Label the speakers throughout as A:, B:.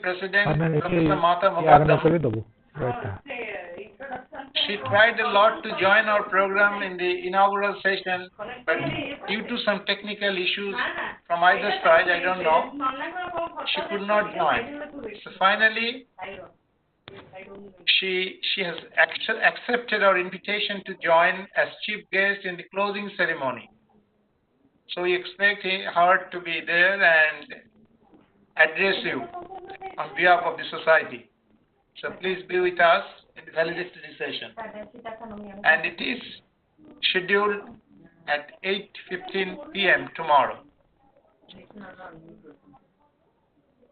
A: President, Professor Mata Mokaddam, she tried a lot to join our program in the inaugural session, but due to some technical issues from either side, I don't know, she could not join. So finally, she has accepted our invitation to join as chief guest in the closing ceremony. So we expect her to be there and address you on behalf of the society. So please be with us in the valedictory session. And it is scheduled at 8:15 p.m. tomorrow.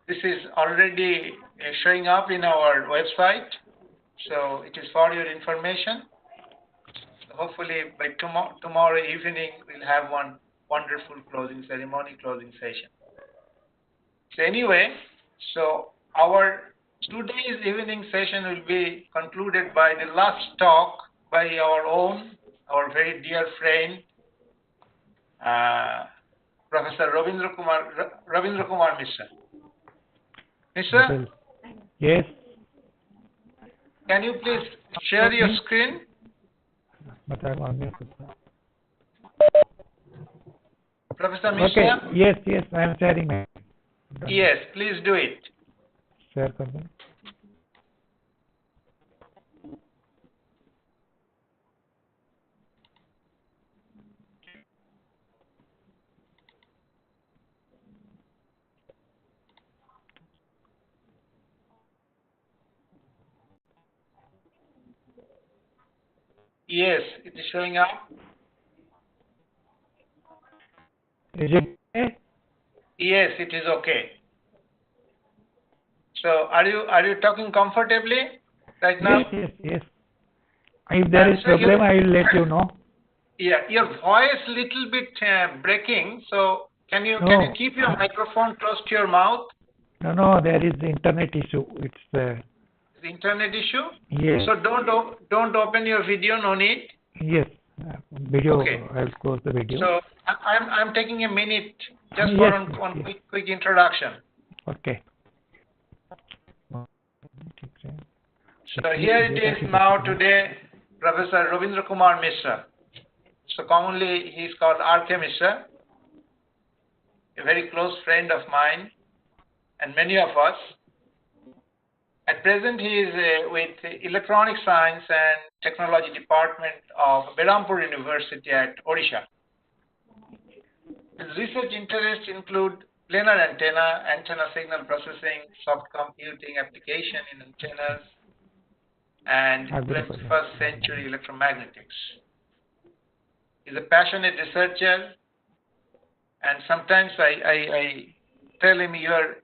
A: This is already showing up in our website, so it is for your information. So hopefully by tomorrow evening we'll have one wonderful closing ceremony, closing session. So anyway, so our today's evening session will be concluded by the last talk by our very dear friend, Professor Ravindra Kumar Mishra. Mishra?
B: Yes.
A: Can you please share your screen?
B: But I'm on mute.
A: Professor Mishra?
B: Okay. Yes, I am sharing.
A: Yes, please do it.
B: Share something.
A: Yes, it is showing up.
B: Is it okay?
A: Yes, it is okay. So are you talking comfortably right now?
B: Yes. If there is problem, I will let you know.
A: Yeah, your voice little bit breaking. So can you keep your microphone close to your mouth?
B: No, there is the internet issue. It's
A: the internet issue.
B: Yes.
A: So don't open your video. No need.
B: Yes, video.
A: Okay.
B: I'll close the video.
A: So I'm taking a minute just for one quick introduction.
B: Okay.
A: So here it is now today, Professor Ravindra Kumar Mishra. So commonly he is called R.K. Mishra, a very close friend of mine and many of us. At present he is with Electronic Science and Technology Department of Berhampur University at Odisha. His research interests include planar antenna signal processing, soft computing application in antennas, and 21st century electromagnetics. He's a passionate researcher, and sometimes I tell him you're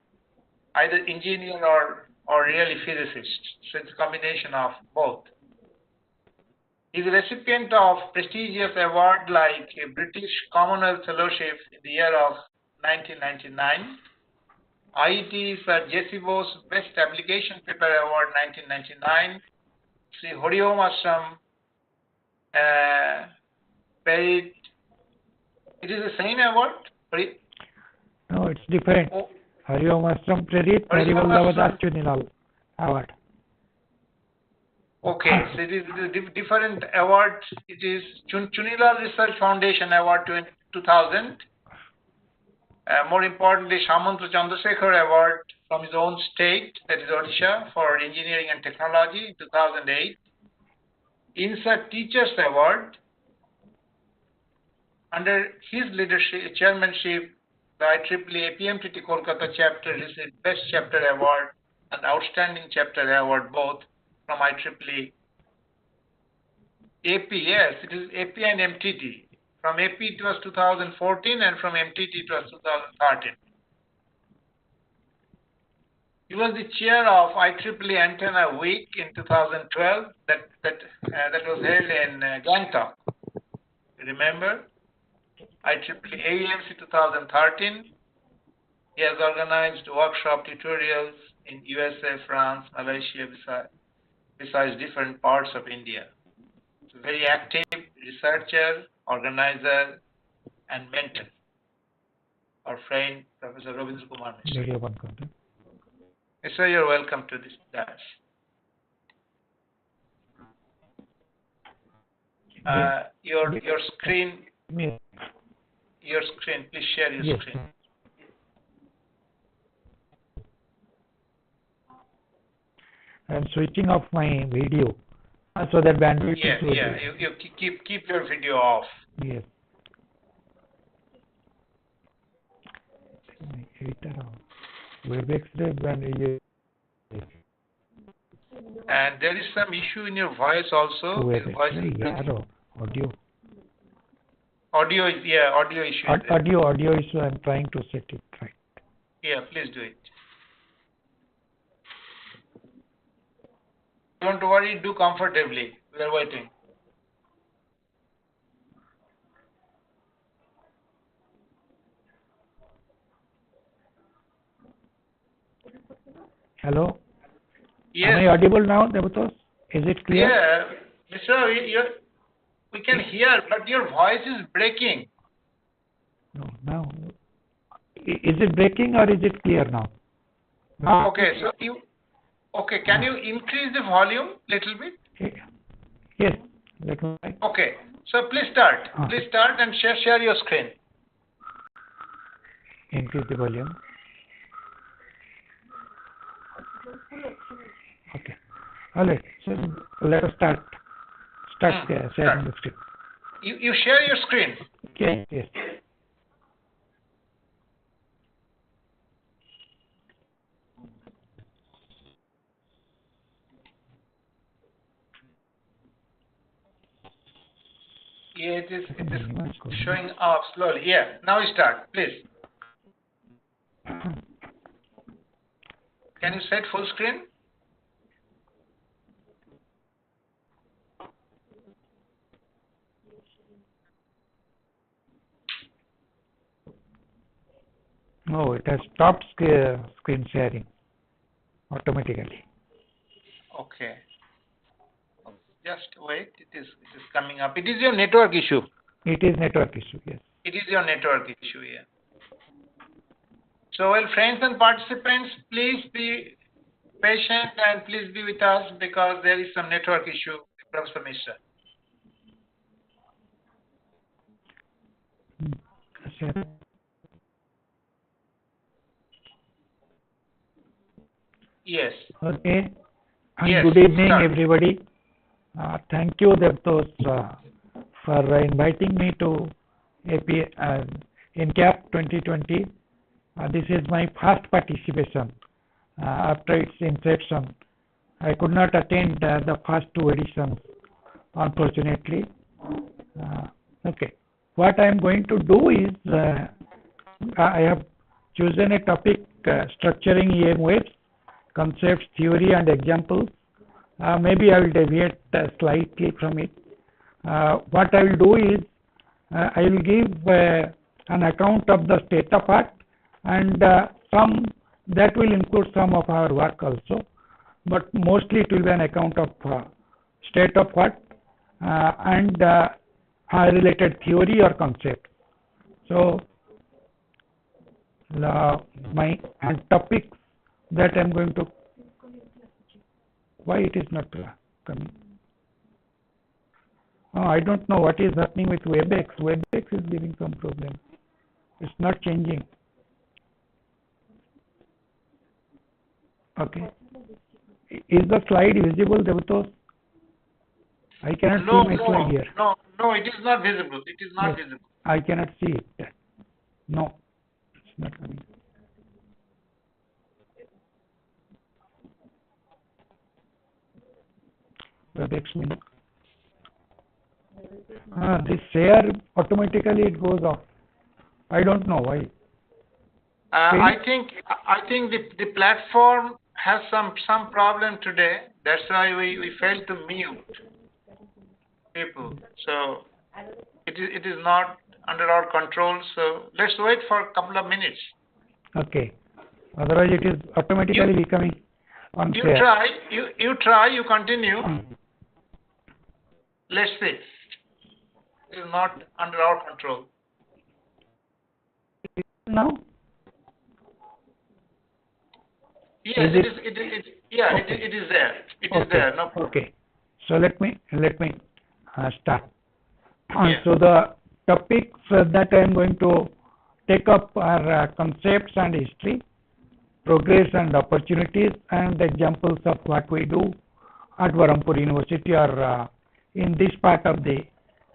A: either engineer or really physicist. So it's a combination of both. He's a recipient of prestigious awards like a British Commonwealth Fellowship in the year of 1999, IET Sir J.C. Bose Best Application Paper Award 1999, Sri Hariom Ashram Perit. It is the same award?
B: No, it's different. Hariom Ashram Perit Harivallabha Chunilal Award.
A: Okay, so it is a different award. It is Chunilal Research Foundation Award 2000. More importantly, Samantra Chandrasekhar Award from his own state, that is Odisha, for Engineering and Technology in 2008. INSA Teachers Award. Under his leadership, chairmanship, the IEEE APMTT Kolkata chapter received Best Chapter Award and Outstanding Chapter Award both from IEEE. AP, yes, it is AP and MTT. From AP it was 2014 and from MTT it was 2013. He was the chair of IEEE Antenna Week in 2012 that was held in Gangtok. Remember? IEEE AEMC 2013. He has organized workshop tutorials in USA, France, Malaysia, besides different parts of India. So very active researcher, organizer, and mentor. Our friend, Professor Ravindra Kumar Mishra. Sir, you're welcome to this dash. Your screen.
B: Yes.
A: Your screen. Please share your
B: Yes.
A: screen.
B: I'm switching off my video so that bandwidth
A: Yeah,
B: is good.
A: yeah. You keep your video off.
B: Yes. WebEx
A: And there is some issue in your voice also. Your voice is breaking. Audio issue. is there.
B: Audio issue. I'm trying to set it right.
A: Yeah, please do it. Don't worry, do comfortably. We are waiting.
B: Hello?
A: Yes.
B: Am I audible now, Devatos? Is it clear?
A: Yeah, Mr. We can hear, but your voice is breaking.
B: No, now. Is it breaking or is it clear now?
A: Okay, so can you increase the volume little bit?
B: Yes.
A: Okay, so please start. Please start and share your screen.
B: Increase the volume. Okay. All right. So let us start sharing the screen.
A: You share your screen.
B: Okay. Yes.
A: Yeah, it is showing up slowly. Yeah, now we start, please. Can you set full screen?
B: No, it has stopped screen sharing automatically.
A: Okay. Just wait. It is coming up. It is your network issue.
B: It is network issue. Yes.
A: It is your network issue. Yeah. So, well, friends and participants, please be patient and please be with us because there is some network issue, Professor Mishra. Yes.
B: Okay. And
A: yes,
B: good evening,
A: start.
B: everybody. Thank you, Devtos, for inviting me to INCAP 2020. This is my first participation after its inception. I could not attend the first two editions, unfortunately. Okay. What I am going to do is, I have chosen a topic, structuring EM waves, concepts, theory and examples. Maybe I will deviate slightly from it. What I will do is, I will give an account of the state of art, and some that will include some of our work also, but mostly it will be an account of state of art and related theory or concept. So my topics that I am going to, why it is not coming? I don't know what is happening with WebEx. WebEx is giving some problem. It's not changing. Okay. Is the slide visible, Devatos? I cannot see my slide here.
A: No, it is not visible. It is not visible.
B: I cannot see it. No, it's not coming. WebEx means. This share automatically it goes off. I don't know why.
A: I think the platform has some problem today. That's why we failed to mute people. So it is not under our control. So let's wait for a couple of minutes.
B: Okay. Otherwise it is automatically becoming on share.
A: You try. You continue. Let's see. It is not under our control.
B: Now?
A: Yes, it is. Yeah, okay. It is there. It is there. No problem.
B: Okay. So let me start.
A: Yeah.
B: So the topics that I am going to take up are concepts and history, progress and opportunities, and examples of what we do at Varampur University or in this part of the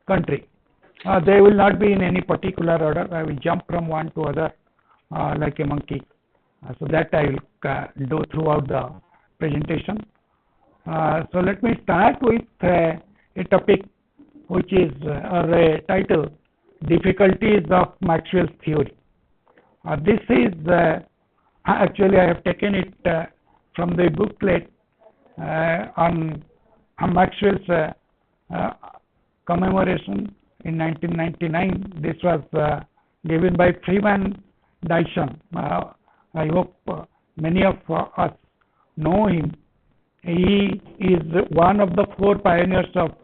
B: country. They will not be in any particular order. I will jump from one to other like a monkey. So that I will do throughout the presentation. So let me start with a topic which is or a title, Difficulties of Maxwell's Theory. This is actually I have taken it from the booklet on Maxwell's commemoration in 1999. This was given by Freeman Dyson. I hope many of us know him. He is one of the four pioneers of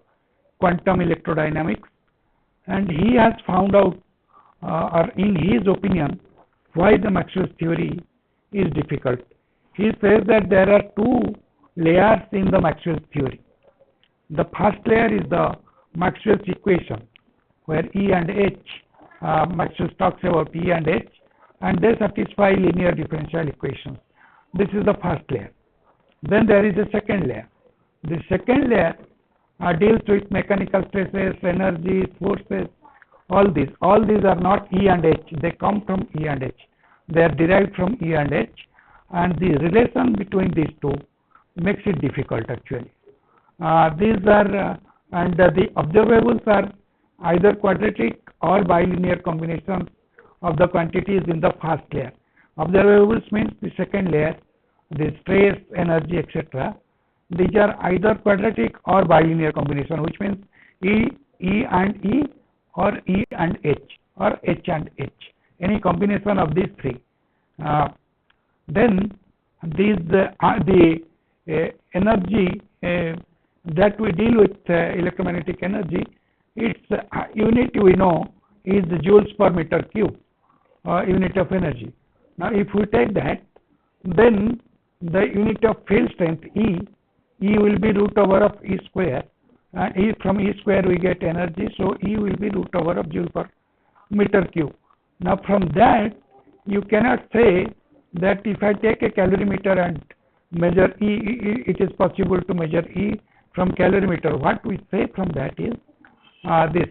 B: quantum electrodynamics, and he has found out, or in his opinion, why the Maxwell's theory is difficult. He says that there are two layers in the Maxwell's theory. The first layer is the Maxwell's equation, where E and H, Maxwell talks about E and H, and they satisfy linear differential equations. This is the first layer. Then there is a second layer. The second layer deals with mechanical stresses, energies, forces, all these. All these are not E and H. They come from E and H. They are derived from E and H, and the relation between these two makes it difficult actually. These are and the observables are either quadratic or bilinear combinations of the quantities in the first layer. Observables means the second layer, the stress, energy, etc. These are either quadratic or bilinear combination, which means E and E or E and H or H and H, any combination of these three. Then these the energy that we deal with electromagnetic energy, its unit we know is the joules per meter cube, unit of energy. Now if we take that, then the unit of field strength E will be root over of E square, and from E square we get energy, so E will be root over of joule per meter cube. Now from that you cannot say that if I take a calorimeter and measure E, it is possible to measure E from calorimeter. What we say from that is this.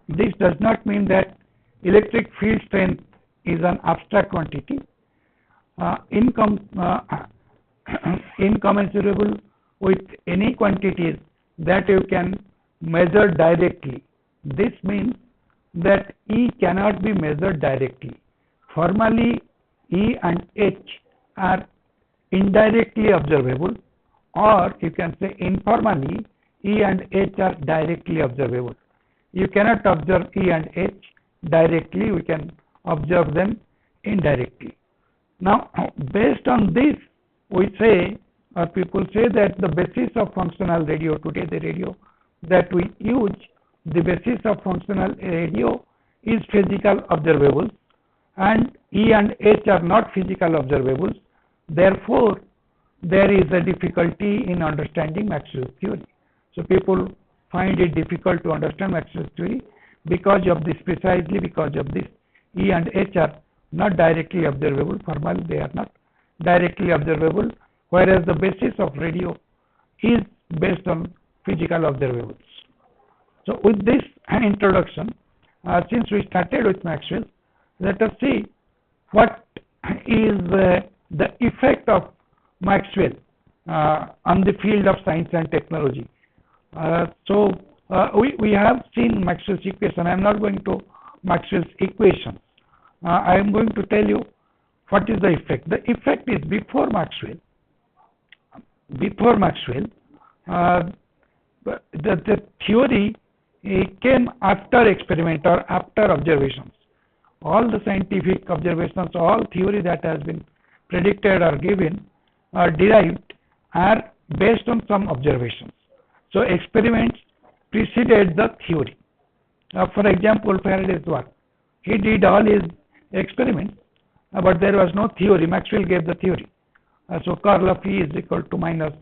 B: This does not mean that electric field strength is an abstract quantity, incommensurable with any quantities that you can measure directly. This means that E cannot be measured directly. Formally, E and H are indirectly observable, or you can say informally, E and H are directly observable. You cannot observe E and H directly, we can observe them indirectly. Now, based on this, we say, or people say that the basis of functional radio, today the radio that we use, the basis of functional radio is physical observables, and E and H are not physical observables. Therefore, there is a difficulty in understanding Maxwell's theory. So people find it difficult to understand Maxwell's theory because of this, precisely because of this. E and H are not directly observable. Formally, they are not directly observable, whereas the basis of radio is based on physical observables. So with this introduction, since we started with Maxwell, let us see what is the effect of Maxwell on the field of science and technology. We have seen Maxwell's equation. I am not going to Maxwell's equation. I am going to tell you what is the effect. The effect is before Maxwell, the theory came after experiment or after observations. All the scientific observations, all theory that has been predicted or given or derived are based on some observations. So experiments preceded the theory. For example, Faraday's work. He did all his experiments, but there was no theory. Maxwell gave the theory. So curl of E is equal to minus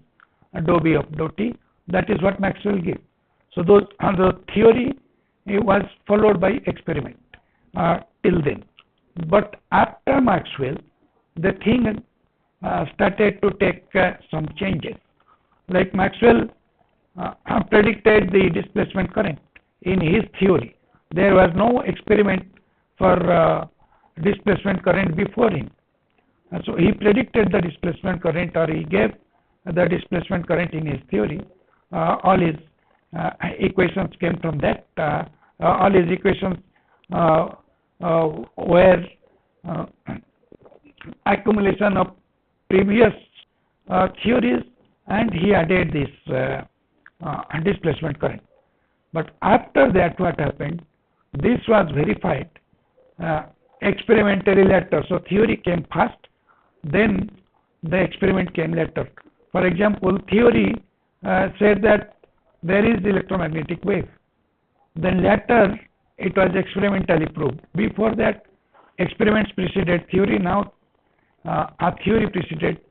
B: dou B of dou T. That is what Maxwell gave. So those the theory was followed by experiment till then. But after Maxwell, the thing started to take some changes. Like Maxwell predicted the displacement current in his theory. There was no experiment for displacement current before him. So he predicted the displacement current, or he gave the displacement current in his theory. All his equations came from that. All his equations were accumulation of previous theories, and he added this displacement current. But after that, what happened? This was verified experimentally later. So theory came first, then the experiment came later. For example, theory said that there is electromagnetic wave. Then later it was experimentally proved. Before that, experiments preceded theory. Now a theory preceded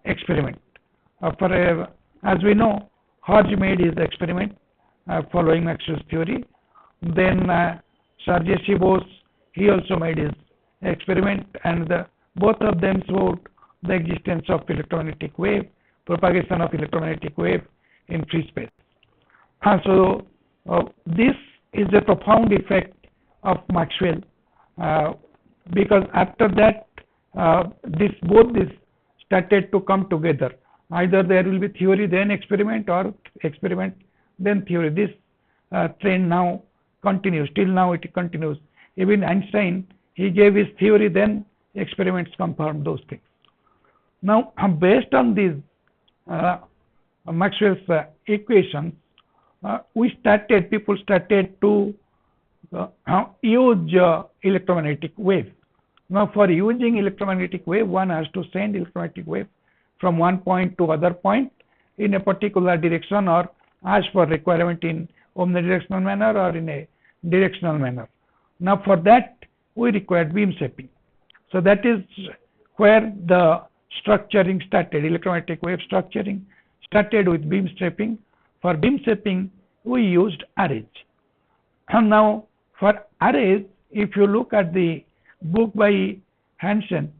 B: experiment. As we know, Hodge made his experiment following Maxwell's theory. Then Sir J.C. Bose, he also made his experiment, and both of them showed the existence of electromagnetic wave, propagation of electromagnetic wave in free space. So this is a profound effect of Maxwell, because after that both this started to come together. Either there will be theory then experiment, or experiment then theory. This trend now continues. Till now it continues. Even Einstein, he gave his theory, then experiments confirmed those things. Now based on these Maxwell's equations, people started to use electromagnetic wave. Now for using electromagnetic wave, one has to send electromagnetic wave from one point to other point in a particular direction, or as per requirement in omnidirectional manner or in a directional manner. Now for that we required beam shaping. So that is where the structuring started. Electromagnetic wave structuring started with beam shaping. For beam shaping we used arrays. And now for arrays, if you look at the book by Hansen,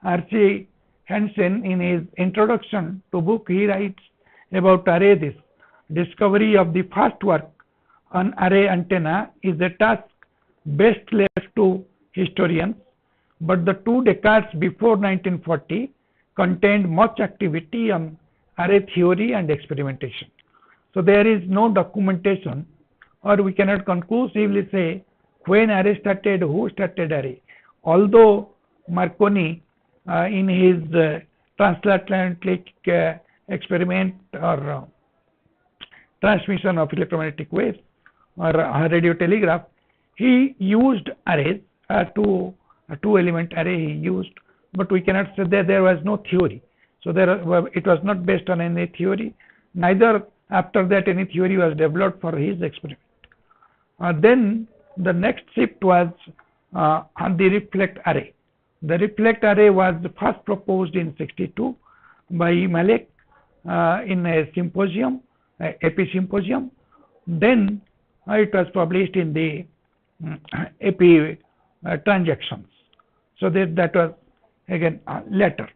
B: R.C. Hansen, in his introduction to book, he writes about array this. Discovery of the first work on array antenna is a task best left to historians, but the 2 decades before 1940 contained much activity on array theory and experimentation. So there is no documentation, or we cannot conclusively say when array started, who started array. Although Marconi in his transatlantic experiment or transmission of electromagnetic waves or radio telegraph, he used arrays, a two element array he used, but we cannot say that there was no theory. So it was not based on any theory, neither after that any theory was developed for his experiment. Then the next shift was on the reflect array. The reflect array was first proposed in 1962 by Malek in a symposium, AP symposium. Then it was published in the AP transactions. So that was again later,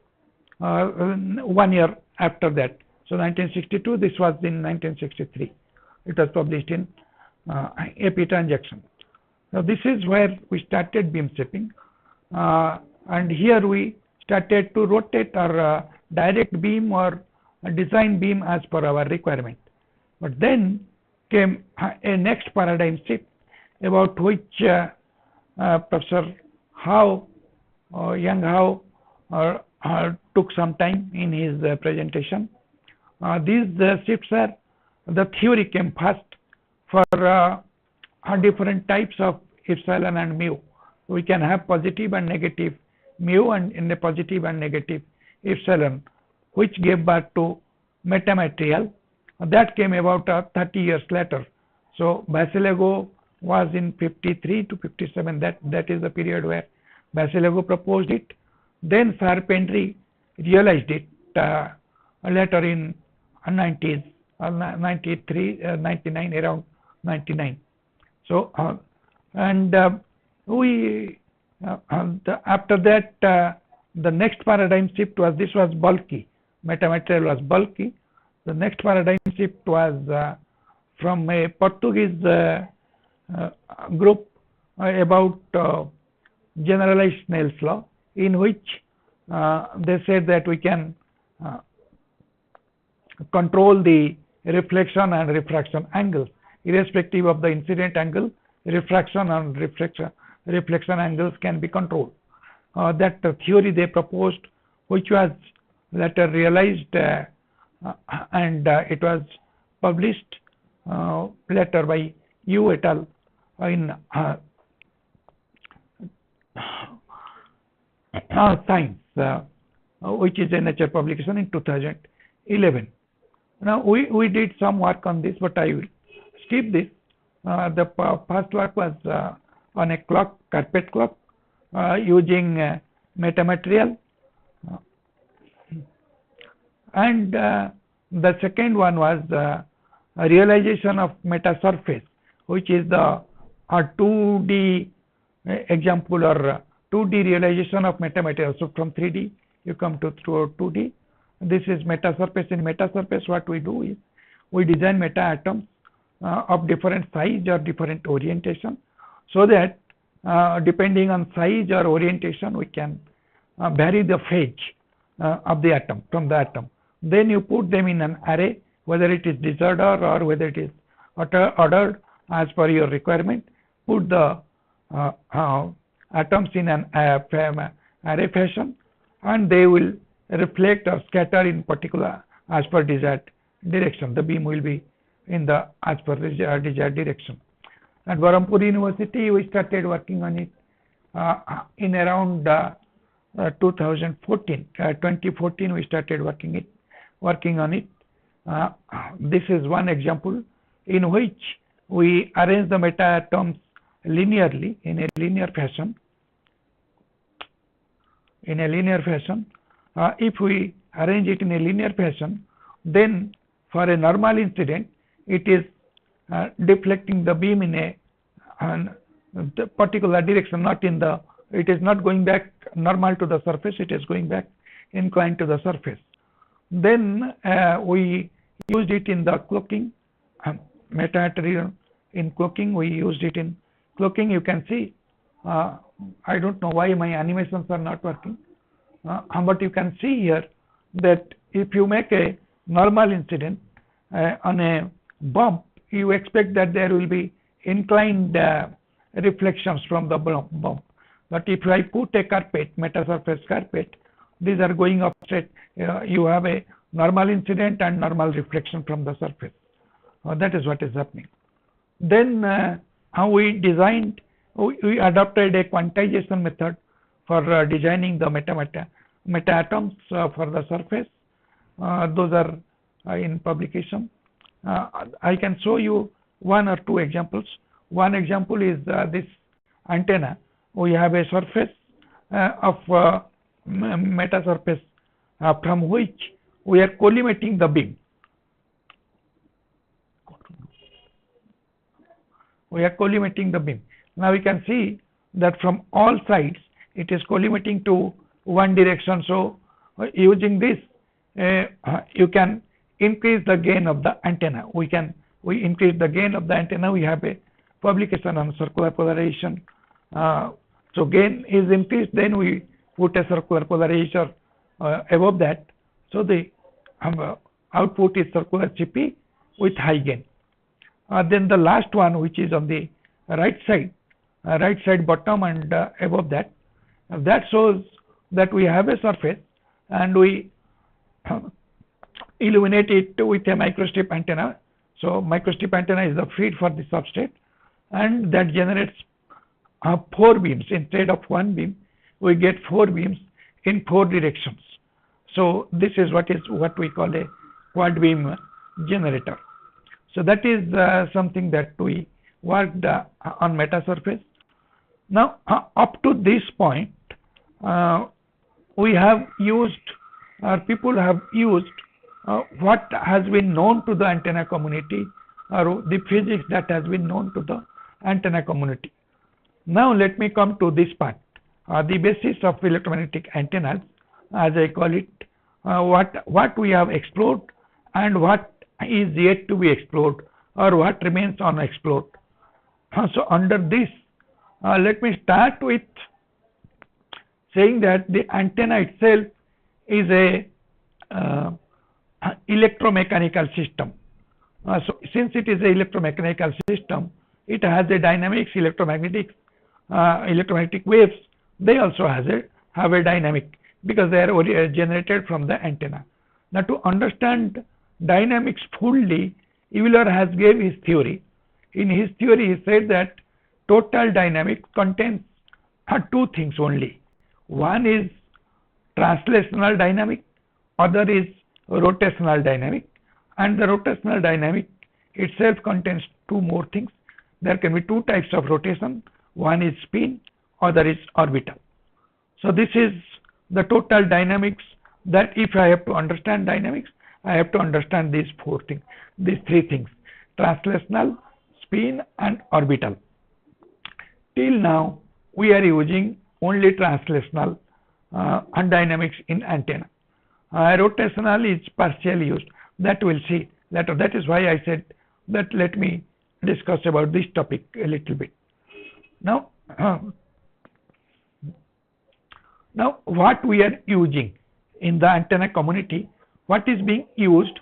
B: 1 year after that. So 1962, this was in 1963. It was published in AP transaction. Now this is where we started beam shaping, and here we started to rotate our direct beam or design beam as per our requirement. But then came a next paradigm shift, about which Professor Young Howe took some time in his presentation. These shifts are, the theory came first for different types of epsilon and mu. We can have positive and negative mu, and in the positive and negative epsilon, which gave birth to metamaterial. That came about 30 years later. So Basilago was in 53 to 57. That is the period where Basilago proposed it. Then Sharp-Henry realized it later in 90s, 93, 99, around 99. So after that, the next paradigm shift was, this was bulky, metamaterial was bulky. The next paradigm shift was from a Portuguese group about generalized Snell's law, in which they said that we can control the reflection and refraction angles irrespective of the incident angle. Refraction and reflection angles can be controlled. That theory they proposed, which was later realized, and it was published later by Yu et al. In Science, which is a Nature publication in 2011. Now we did some work on this, but I will skip this. The first work was on a clock, carpet clock, using metamaterial, and the second one was a realization of meta surface, which is the 2D example or 2D realization of metamaterial. So from 3D you come to 2D. This is meta surface. In meta surface, what we do is we design meta atoms of different size or different orientation, so that depending on size or orientation we can vary the phase of the atom from the atom. Then you put them in an array, whether it is disordered or whether it is ordered as per your requirement. Put the atoms in an array fashion, and they will reflect or scatter in particular as per desired direction. The beam will be in the as per desired direction. At Berhampur University, we started working on it in around 2014. 2014 we started working on it. This is one example in which we arrange the meta atoms linearly in a linear fashion. If we arrange it in a linear fashion, then for a normal incident, it is deflecting the beam in a particular direction, it is not going back normal to the surface, it is going back inclined to the surface. Then we used it in the cloaking, metamaterial in cloaking, we used it in cloaking. You can see, I don't know why my animations are not working, but you can see here that if you make a normal incident on a bump, you expect that there will be inclined reflections from the bump. But if I put a carpet, meta surface carpet, these are going up straight. You have a normal incident and normal reflection from the surface. That is what is happening. Then how we adopted a quantization method for designing the meta atoms for the surface. Those are in publication. I can show you one or two examples. One example is this antenna. We have a surface of meta surface from which we are collimating the beam. Now we can see that from all sides it is collimating to one direction. So using this, you can increase the gain of the antenna. We increase the gain of the antenna. We have a publication on circular polarization. So gain is increased, then we put a circular polarizer above that. So the output is circular CP with high gain. Then the last one, which is on the right side bottom and above that, that shows that we have a surface and we illuminate it with a microstrip antenna. So microstrip antenna is the feed for the substrate, and that generates 4 beams. Instead of 1 beam, we get 4 beams in 4 directions. So this is what we call a quad beam generator. So that is something that we worked on metasurface. Now, up to this point, we have used, or people have used, what has been known to the antenna community, or the physics that has been known to the antenna community. Now, let me come to this part, the basis of electromagnetic antennas, as I call it, what we have explored and what is yet to be explored, or what remains unexplored. So, under this, let me start with saying that the antenna itself is a electromechanical system. So, since it is an electromechanical system, it has a dynamics, electromagnetic waves. They also have a dynamic, because they are generated from the antenna. Now, to understand dynamics fully, Euler has gave his theory. In his theory, he said that total dynamics contains two things only. One is translational dynamic, other is rotational dynamic, and the rotational dynamic itself contains two more things. There can be two types of rotation. One is spin, other is orbital. So this is the total dynamics, that if I have to understand dynamics, I have to understand these three things: translational, spin, and orbital. Till now, we are using only translational and dynamics in antenna. Rotational is partially used. That we'll see later. That is why I said that let me discuss about this topic a little bit. Now, what we are using in the antenna community, what is being used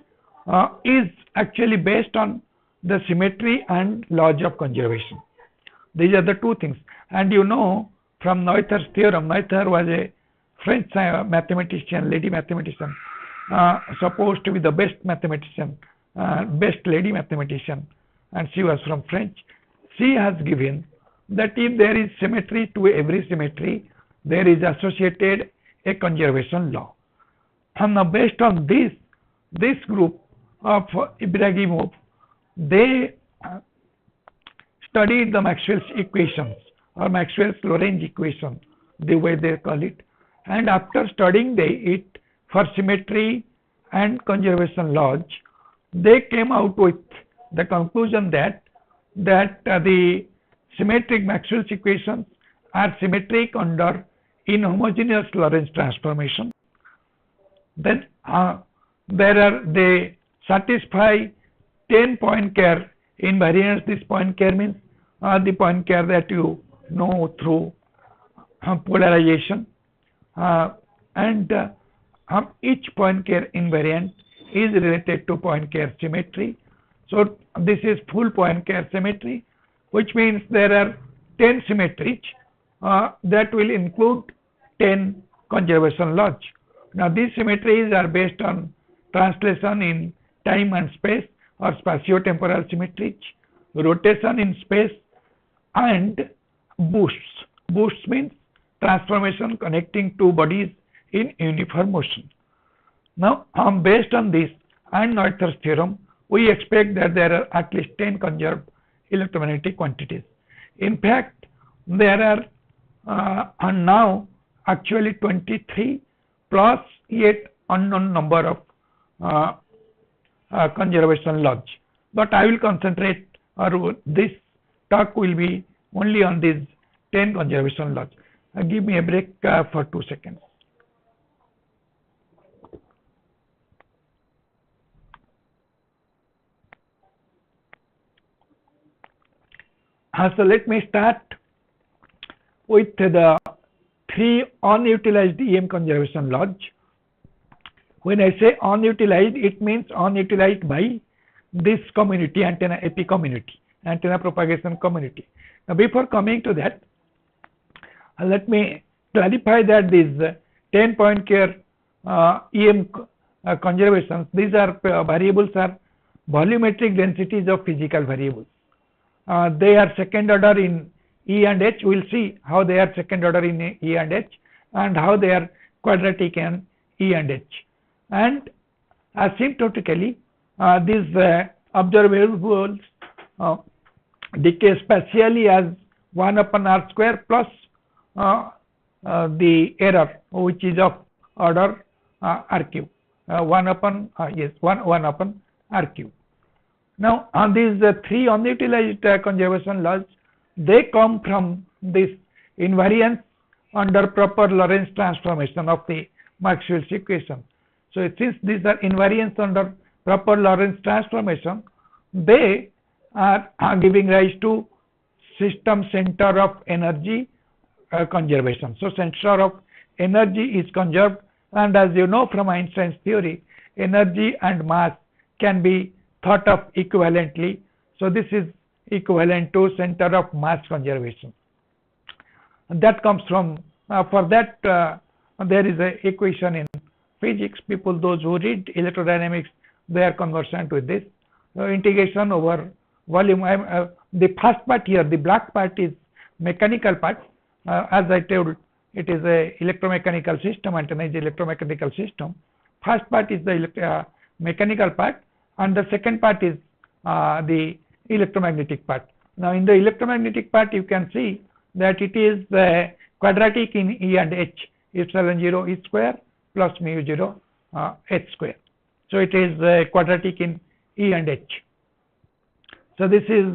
B: is actually based on the symmetry and laws of conservation. These are the two things. And you know, from Noether's theorem, Noether was a French mathematician, lady mathematician, supposed to be the best mathematician, best lady mathematician, and she was from French. She has given that if there is symmetry to every symmetry, there is associated a conservation law. And now, based on this group of Ibrahimov, they studied the Maxwell's equations, or Maxwell's Lorentz equation, the way they call it, and after studying it for symmetry and conservation laws, they came out with the conclusion that the symmetric Maxwell's equations are symmetric under inhomogeneous Lorentz transformation. Then they satisfy 10 Poincare invariance. This Poincare means the Poincare that you know through polarization, and each Poincare invariant is related to Poincare symmetry. So this is full Poincare symmetry, which means there are 10 symmetries that will include 10 conservation laws. Now these symmetries are based on translation in time and space, or spatio-temporal symmetries, rotation in space, and boosts. Boosts means transformation connecting two bodies in uniform motion. Now, based on this and Noether's theorem, we expect that there are at least 10 conserved electromagnetic quantities. In fact, there are now actually 23 plus yet unknown number of conservation laws. But I will concentrate, or this talk will be only on these 10 conservation laws. Give me a break for 2 seconds. So let me start with the 3 unutilized EM conservation laws. When I say unutilized, it means unutilized by this community, antenna AP community, antenna propagation community. Now, before coming to that, let me clarify that these 10 Poincare EM conservations, these are variables are volumetric densities of physical variables. They are second order in E and H. We will see how they are second order in E and H, and how they are quadratic in E and H. And asymptotically, these observables decay spatially as 1 upon r square plus the error, which is of order r cube, 1 upon one upon r cube. Now on these three unutilized conservation laws, they come from this invariance under proper Lorentz transformation of the Maxwell's equation. So since these are invariants under proper Lorentz transformation, they are giving rise to system center of energy conservation. So center of energy is conserved, and as you know from Einstein's theory, energy and mass can be thought of equivalently. So this is equivalent to center of mass conservation. And that comes from for that there is an equation in physics. People, those who read electrodynamics, they are conversant with this. Integration over volume. The first part here, the black part, is mechanical part. As I told, it is a electromechanical system. Antenna is electromechanical system. First part is the mechanical part, and the second part is the electromagnetic part. Now in the electromagnetic part, you can see that it is quadratic in E and H, epsilon 0 E square plus mu 0 H square. So it is quadratic in E and H. So this is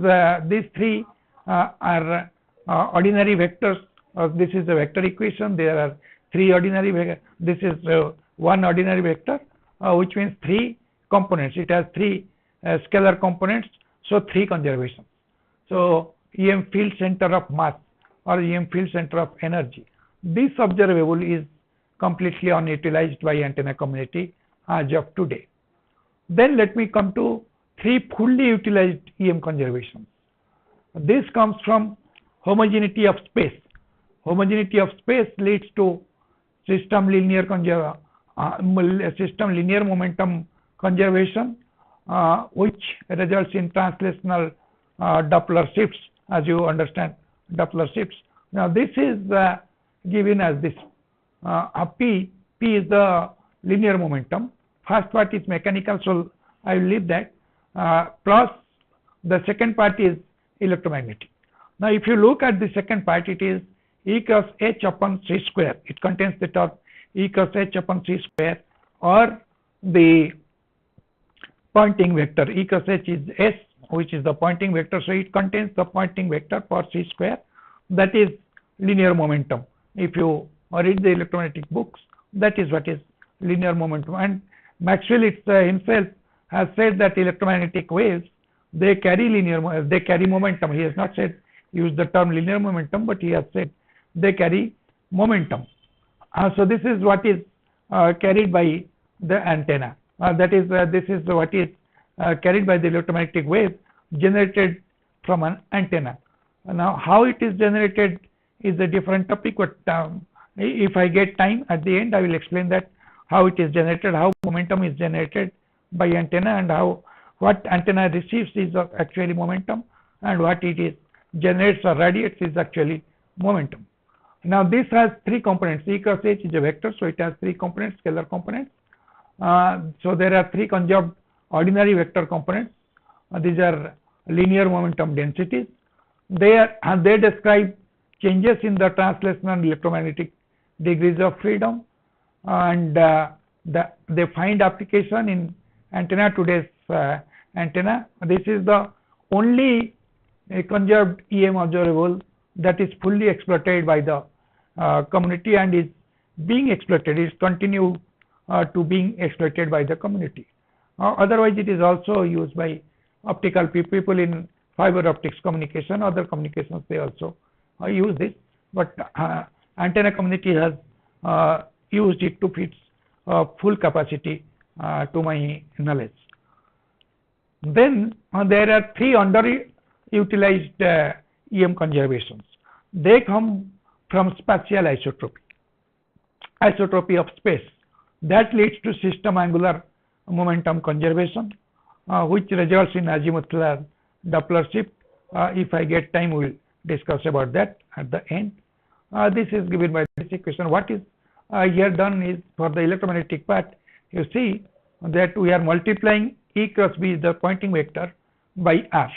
B: these three are ordinary vectors. This is the vector equation. There are three ordinary vectors. This is one ordinary vector, which means three components. It has three scalar components, so three conservations. So EM field center of mass or EM field center of energy. This observable is completely unutilized by antenna community as of today. Then let me come to three fully utilized EM conservations. This comes from homogeneity of space. Homogeneity of space leads to system linear momentum conservation, which results in translational Doppler shifts, as you understand Doppler shifts. Now this is given as this P is the linear momentum. First part is mechanical, so I will leave that. Plus the second part is electromagnetic. Now if you look at the second part, it is E cross H upon C square. It contains the term E cross H upon C square, or the Poynting vector. E cross H is S, which is the Poynting vector, so it contains the Poynting vector for C square, that is linear momentum. If you read the electromagnetic books, that is what is linear momentum. And Maxwell himself has said that electromagnetic waves, they carry momentum. He has not said use the term linear momentum, but he has said they carry momentum. So this is what is carried by the antenna. That is this is what is carried by the electromagnetic wave generated from an antenna. Now how it is generated is a different topic, but if I get time at the end, I will explain that how it is generated, how momentum is generated by antenna, and how what antenna receives is actually momentum, and what it is generates or radiates is actually momentum. Now this has three components. E cross H is a vector, so it has three components, scalar components. So there are three conserved ordinary vector components. These are linear momentum densities. They describe changes in the translational electromagnetic degrees of freedom, and they find application in antenna, today's antenna. This is the only conserved EM observable that is fully exploited by the community and is being exploited, is continue to being exploited by the community. Otherwise it is also used by optical people in fiber optics communication, other communications they also use this, but antenna community has used it to its full capacity to my knowledge. Then there are three underutilized EM conservations. They come from spatial isotropy, isotropy of space, that leads to system angular momentum conservation, which results in azimuthal Doppler shift. If I get time, we will discuss about that at the end. This is given by this equation. What is here done is, for the electromagnetic part, you see that we are multiplying E cross B, the Poynting vector, by R.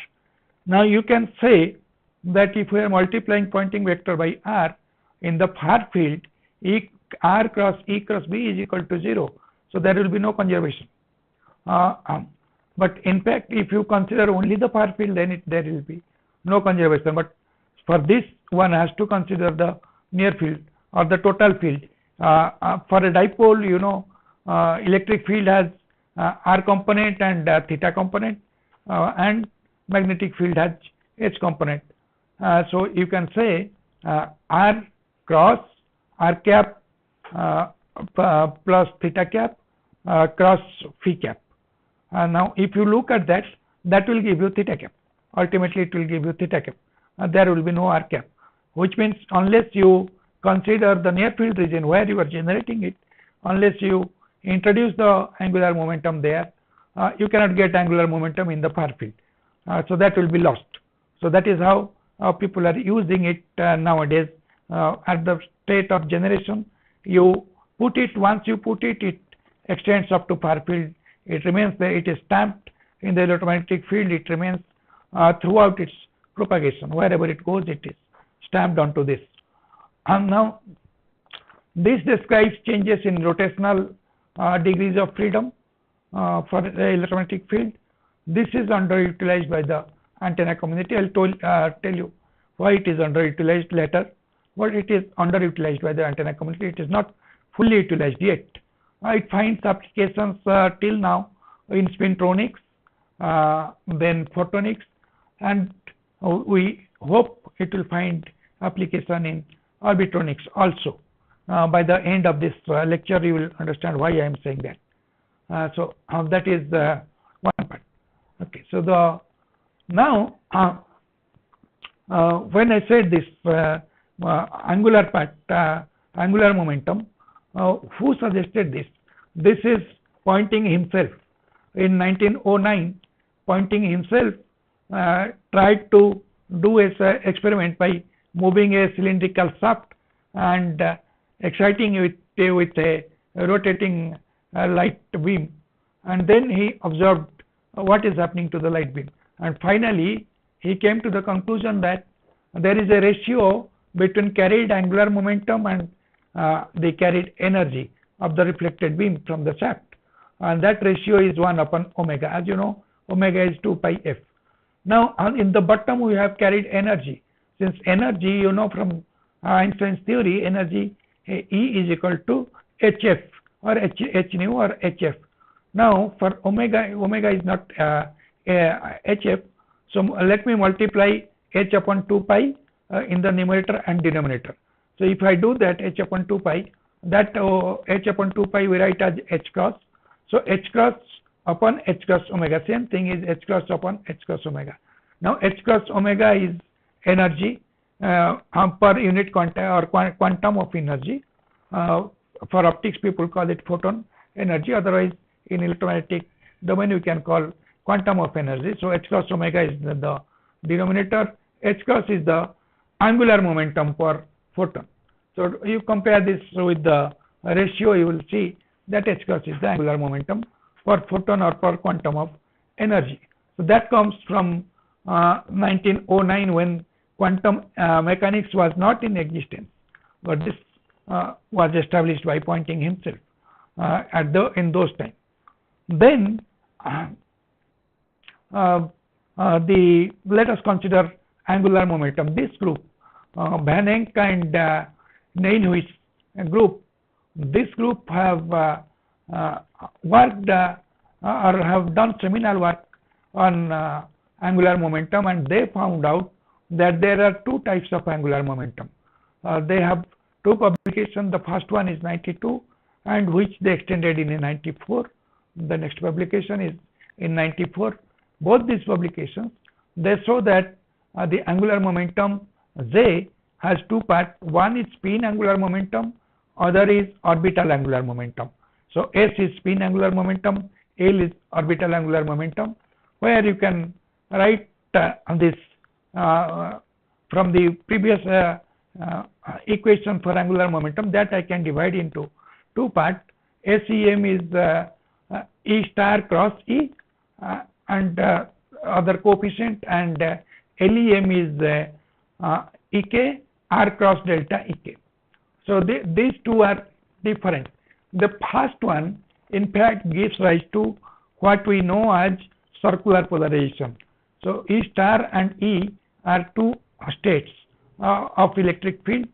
B: Now you can say that if we are multiplying Poynting vector by r in the far field, r cross E cross B is equal to 0, so there will be no conservation. But in fact, if you consider only the far field, then there will be no conservation. But for this, one has to consider the near field or the total field. For a dipole, you know, electric field has r component and theta component, and magnetic field has h component. So you can say r cross r cap plus theta cap cross phi cap. Now if you look at that, that will give you theta cap. Ultimately it will give you theta cap. There will be no r cap, which means unless you consider the near field region where you are generating it, unless you introduce the angular momentum there, you cannot get angular momentum in the far field. So that will be lost. So that is how people are using it nowadays. At the state of generation, you put it, once you put it, it extends up to far field. It remains there, it is stamped in the electromagnetic field, it remains throughout its propagation. Wherever it goes, it is stamped onto this. And now this describes changes in rotational degrees of freedom for the electromagnetic field. This is underutilized by the antenna community. I will tell you why it is underutilized later, but it is underutilized by the antenna community. It is not fully utilized yet. It finds applications till now in spintronics, then photonics, and we hope it will find application in orbitronics also. By the end of this lecture, you will understand why I am saying that. So that is one part. Okay, so now when I said this angular part, angular momentum, who suggested this? This is Poynting himself. In 1909, Poynting himself tried to do an experiment by moving a cylindrical shaft and exciting it with a rotating light beam, and then he observed what is happening to the light beam, and finally he came to the conclusion that there is a ratio between carried angular momentum and the carried energy of the reflected beam from the shaft, and that ratio is 1 upon omega. As you know, omega is 2 pi f. Now in the bottom we have carried energy. Since energy, you know from Einstein's theory, energy E is equal to hf or h nu or hf. Now for omega, omega is not hf, so let me multiply h upon 2 pi in the numerator and denominator. So if I do that, h upon 2 pi, that h upon 2 pi we write as h cross. So h cross upon h cross omega, same thing is h cross upon h cross omega. Now h cross omega is energy per unit quantum of energy. For optics people call it photon energy, otherwise in electromagnetic domain we can call quantum of energy. So h cross omega is the denominator, h cross is the angular momentum per photon. So you compare this with the ratio, you will see that h cross is the angular momentum per photon or per quantum of energy. So that comes from 1909, when quantum mechanics was not in existence, but this was established by Poynting himself in those times. Then let us consider angular momentum. This group, Van Enck and Nijhuis group, this group have worked or have done seminal work on angular momentum, and they found out that there are two types of angular momentum. They have two publications. The first one is 92, and which they extended in 94. The next publication is in 94. Both these publications, they show that the angular momentum J has two parts. One is spin angular momentum, other is orbital angular momentum. So S is spin angular momentum, L is orbital angular momentum, where you can write this from the previous equation for angular momentum, that I can divide into two parts. SEM is E star cross E and other coefficient, and LEM is Ek r cross delta Ek. So these two are different. The first one in fact gives rise to what we know as circular polarization. So E star and E are two states of electric field,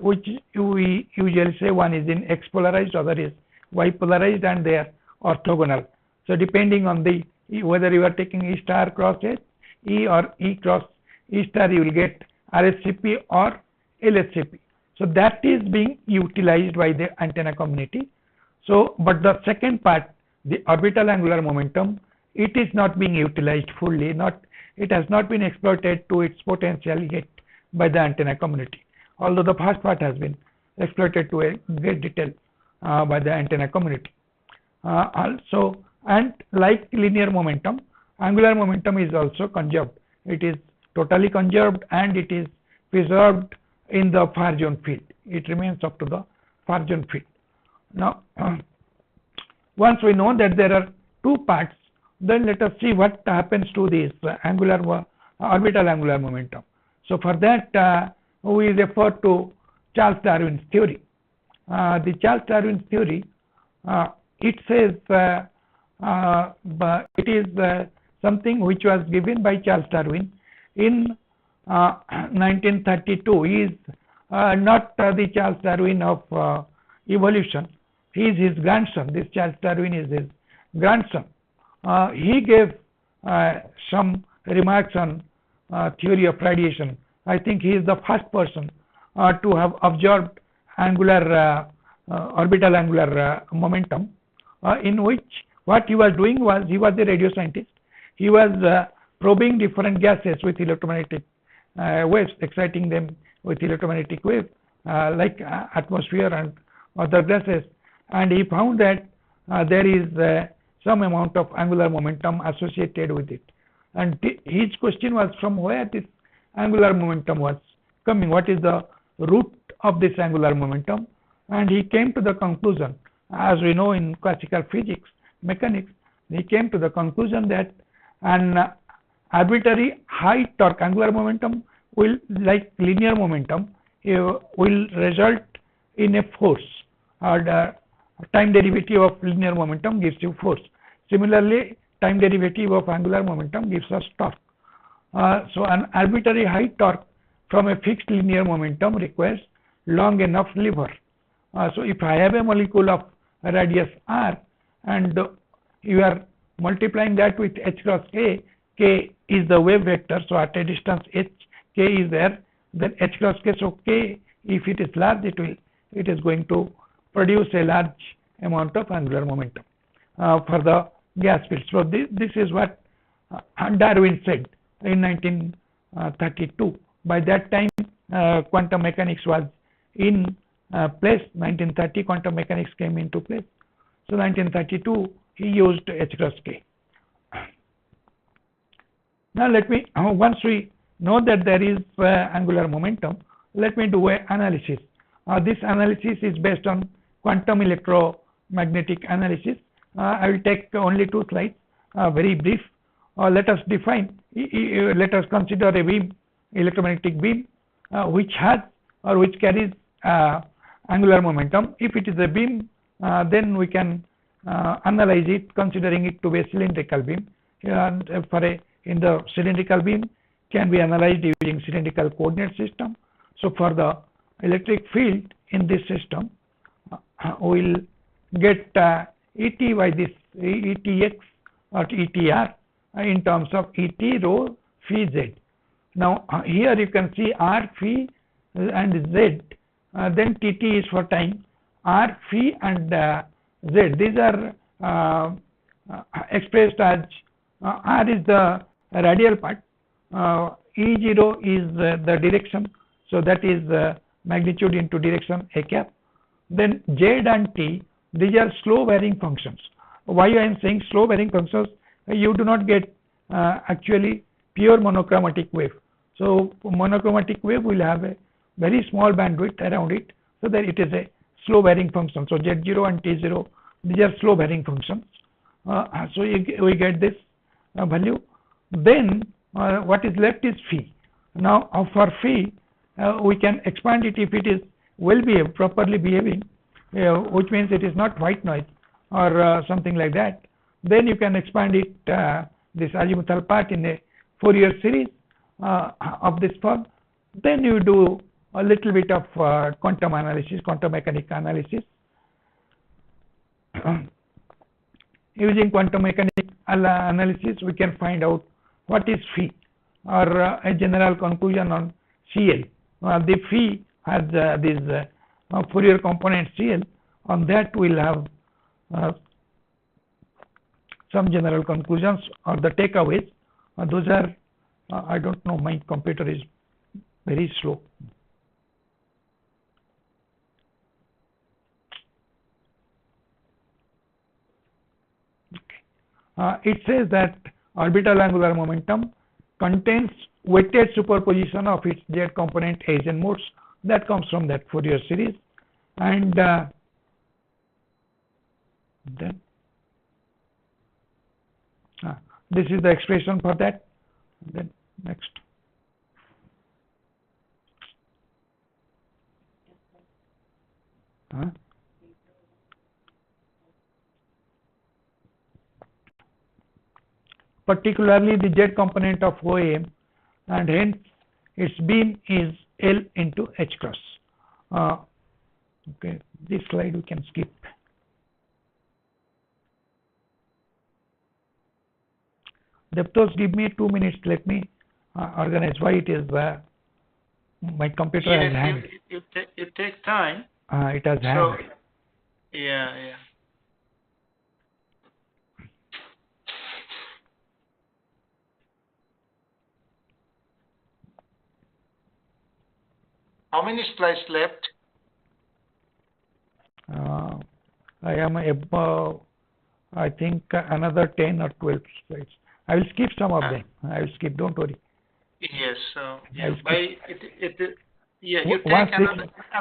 B: which we usually say one is in X polarized, other is Y polarized, and they are orthogonal. So depending on the whether you are taking E star cross E or E cross E star, you will get RSCP or LSCP. So that is being utilized by the antenna community. So but the second part, the orbital angular momentum, it is not being utilized fully, it has not been exploited to its potential yet by the antenna community, although the first part has been exploited to a great detail by the antenna community. Also, and like linear momentum, angular momentum is also conserved. It is totally conserved and it is preserved in the far zone field. It remains up to the far zone field. Now, once we know that there are two parts, then let us see what happens to this orbital angular momentum. So for that we refer to Charles Darwin's theory. The Charles Darwin's theory, it says it is something which was given by Charles Darwin in 1932. He is not the Charles Darwin of evolution. He is his grandson. This Charles Darwin is his grandson. He gave some remarks on theory of radiation. I think he is the first person to have observed orbital angular momentum, in which what he was doing was, he was a radio scientist. He was probing different gases with electromagnetic waves, exciting them with electromagnetic wave like atmosphere and other gases, and he found that there is some amount of angular momentum associated with it, and his question was from where this angular momentum was coming, what is the root of this angular momentum, and he came to the conclusion, as we know in classical physics, mechanics, he came to the conclusion that an arbitrary high torque angular momentum will, like linear momentum, will result in a force, or the time derivative of linear momentum gives you force. Similarly, time derivative of angular momentum gives us torque. So an arbitrary high torque from a fixed linear momentum requires long enough lever. So if I have a molecule of radius r and you are multiplying that with h cross k is the wave vector, so at a distance h, k is there, then h cross k, so k, if it is large, it is going to produce a large amount of angular momentum for the gas field. So this is what Darwin said in 1932. By that time quantum mechanics was in place. 1930 quantum mechanics came into place. So 1932 he used h cross k. Now let me, once we know that there is angular momentum, let me do an analysis. This analysis is based on quantum electromagnetic analysis. I will take only 2 slides, very brief. Let us define, let us consider a beam, electromagnetic beam, which has or which carries angular momentum. If it is a beam, then we can analyze it considering it to be a cylindrical beam. In the cylindrical beam can be analyzed using cylindrical coordinate system. So for the electric field in this system, we will get Et by this Etx or Etr in terms of Et rho phi z. Now here you can see r phi and z, then Tt is for time, r phi and z, these are expressed as r is the radial part, E0 is the direction, so that is magnitude into direction a cap, then z and t, these are slow varying functions. Why I am saying slow varying functions? You do not get actually pure monochromatic wave. So monochromatic wave will have a very small bandwidth around it, so that it is a slow varying function. So z0 and t0, these are slow varying functions. So we get this value. Then what is left is phi. Now for phi, we can expand it if it is properly behaving, which means it is not white noise or something like that. Then you can expand it, this azimuthal part, in a Fourier series of this form. Then you do a little bit of quantum analysis, quantum mechanics analysis. Using quantum mechanics analysis, we can find out what is phi, or a general conclusion on CL. The phi has this Fourier component CL. On that we will have some general conclusions or the takeaways. Those are, I don't know, my computer is very slow. It says that orbital angular momentum contains weighted superposition of its z component Asian modes. That comes from that Fourier series, and then this is the expression for that. Then next. Particularly the z component of OAM, and hence its beam is L into H cross. Okay, this slide we can skip. Deptos, give me 2 minutes. Let me organize why it is my computer has hanged.
A: It takes time.
B: It has hanged.
A: So, yeah. How many slides left?
B: I am above, I think, another 10 or 12 slides. I will skip some of them. I will skip. Don't worry.
A: Yes. So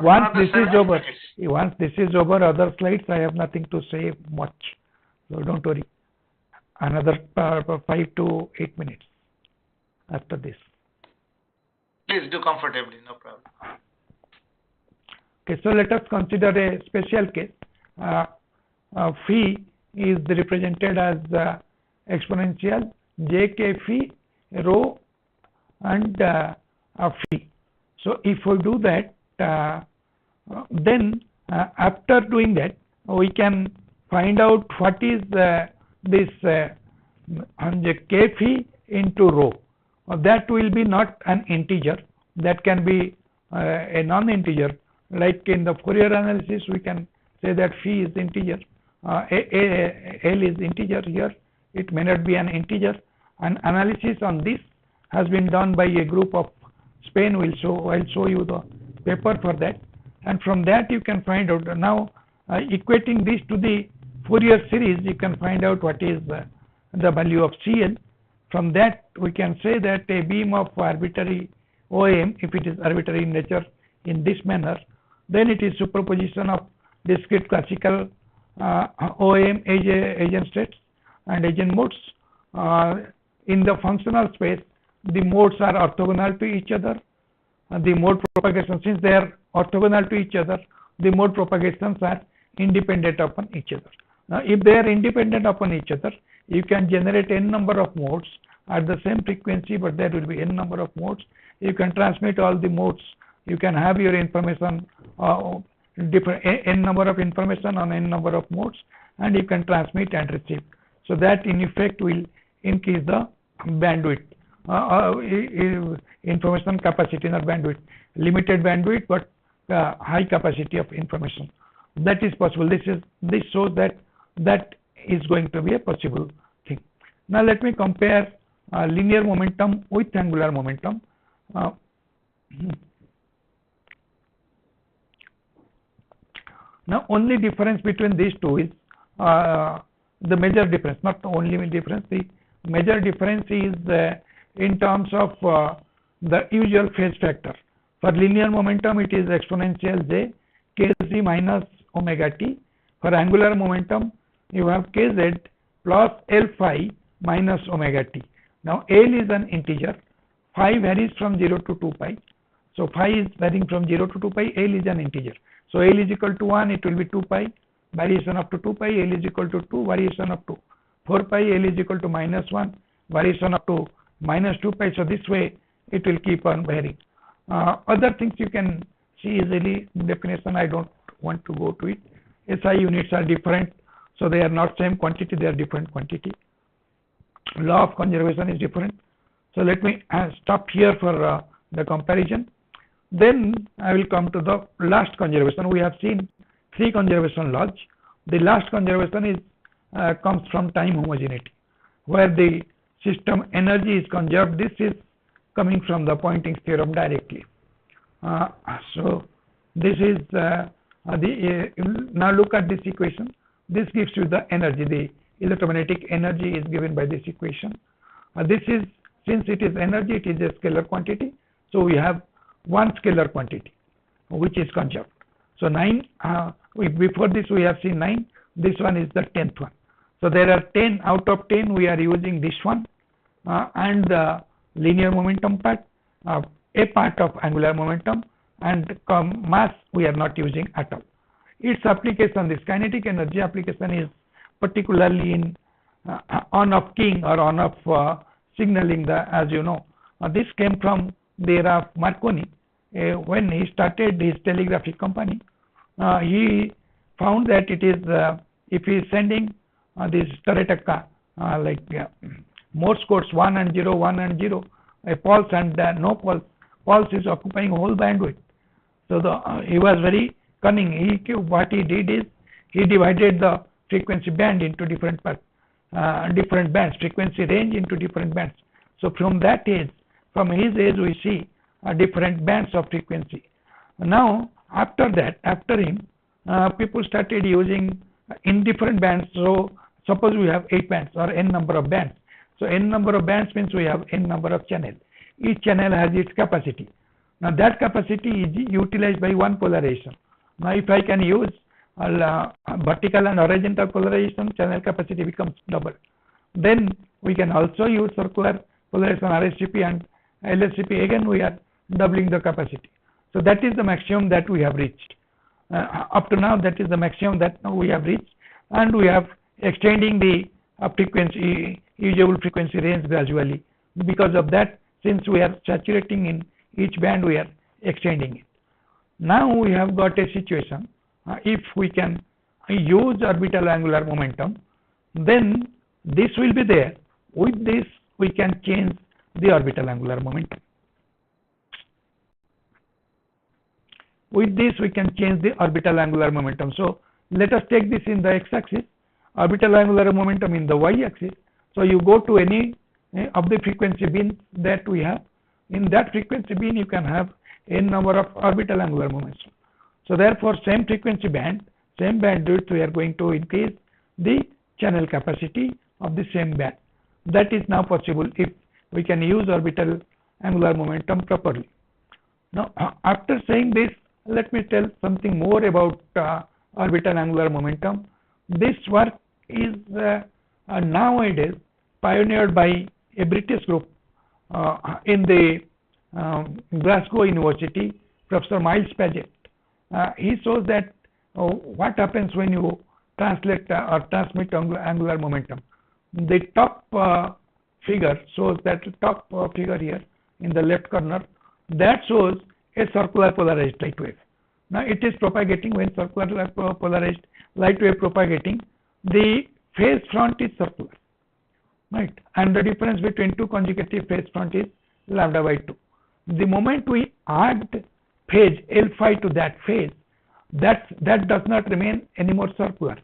B: once this is over, other slides I have nothing to say much. So don't worry. Another 5 to 8 minutes after this.
A: Please do comfortably. No problem.
B: Okay, so let us consider a special case. Phi is represented as exponential jk phi rho and phi. So if we do that, then after doing that, we can find out what is this k phi into rho. That will be not an integer. That can be a non-integer. Like in the Fourier analysis, we can say that phi is integer. L is integer here. It may not be an integer. An analysis on this has been done by a group of Spain. I'll show you the paper for that. And from that you can find out. Now equating this to the Fourier series, you can find out what is the value of CL. From that we can say that a beam of arbitrary OAM, if it is arbitrary in nature in this manner, then it is superposition of discrete classical OAM eigenstates and eigenmodes. In the functional space, the modes are orthogonal to each other. The mode propagation, since they are orthogonal to each other, the mode propagations are independent upon each other. Now if they are independent upon each other, you can generate n number of modes at the same frequency, but there will be n number of modes. You can transmit all the modes. You can have your information, different n number of information on n number of modes, and you can transmit and receive. So that in effect will increase the bandwidth, information capacity, not bandwidth, limited bandwidth, but high capacity of information. That is possible. This shows that is going to be a possible thing. Now let me compare linear momentum with angular momentum. Now only difference between these two is the major difference, not the only difference. The major difference is in terms of the usual phase factor. For linear momentum, it is exponential j kz minus omega t. For angular momentum, you have kz plus L phi minus omega t. Now L is an integer, phi varies from 0 to 2 pi. So phi is varying from 0 to 2 pi, L is an integer. So L is equal to 1, it will be 2 pi, variation up to 2 pi, L is equal to 2, variation up to 4 pi, L is equal to -1, variation up to -2 pi. So this way it will keep on varying. Other things you can see easily in definition, I don't want to go to it. SI units are different, so they are not same quantity, they are different quantity. Law of conservation is different. So let me stop here for the comparison. Then I will come to the last conservation. We have seen 3 conservation laws. The last conservation is comes from time homogeneity, where the system energy is conserved. This is coming from the Poynting theorem directly. So this is now look at this equation. This gives you the energy. The electromagnetic energy is given by this equation. This is, since it is energy, it is a scalar quantity. So we have one scalar quantity which is conserved. So 9. Before this we have seen 9. This one is the 10th one. So there are 10 out of 10. We are using this one and the linear momentum part, a part of angular momentum, and mass we are not using at all. Its application, this kinetic energy application, is particularly in on-off keying or on-off signaling. As you know, this came from the era of Marconi. When he started his telegraphic company, he found that it is if he is sending this Taretaka Morse codes 1 and 0, 1 and 0, a pulse and no pulse. Pulse is occupying whole bandwidth. So he was very cunning. What he did is he divided the frequency band into different parts, different bands, frequency range into different bands. So from that age, from his age, we see different bands of frequency. Now after that, after him, people started using in different bands. So suppose we have 8 bands or n number of bands. So n number of bands means we have n number of channels. Each channel has its capacity. Now that capacity is utilized by one polarization. Now if I can use vertical and horizontal polarization, channel capacity becomes double. Then we can also use circular polarization, RSCP and LSCP. Again we are doubling the capacity. So that is the maximum that we have reached. Up to now, that is the maximum that we have reached, and we have extending the frequency, usable frequency range gradually. Because of that, since we are saturating in each band, we are extending it. Now we have got a situation, if we can use orbital angular momentum, then this will be there. With this we can change the orbital angular momentum. With this we can change the orbital angular momentum. So let us take this in the x-axis, orbital angular momentum in the y-axis. So you go to any of the frequency bins that we have. In that frequency bin you can have n number of orbital angular momentum. So therefore same frequency band, same bandwidth, we are going to increase the channel capacity of the same band. That is now possible if we can use orbital angular momentum properly. Now after saying this, let me tell something more about orbital angular momentum. This work is nowadays pioneered by a British group in the Glasgow University, Professor Miles Paget. He shows that what happens when you translate or transmit angular momentum. The top figure shows that top figure here in the left corner, that shows a circular polarized light wave. Now it is propagating. When circular polarized light wave propagating, the phase front is circular, right? And the difference between two consecutive phase front is lambda by 2. The moment we add phase L phi to that phase, that does not remain anymore circular.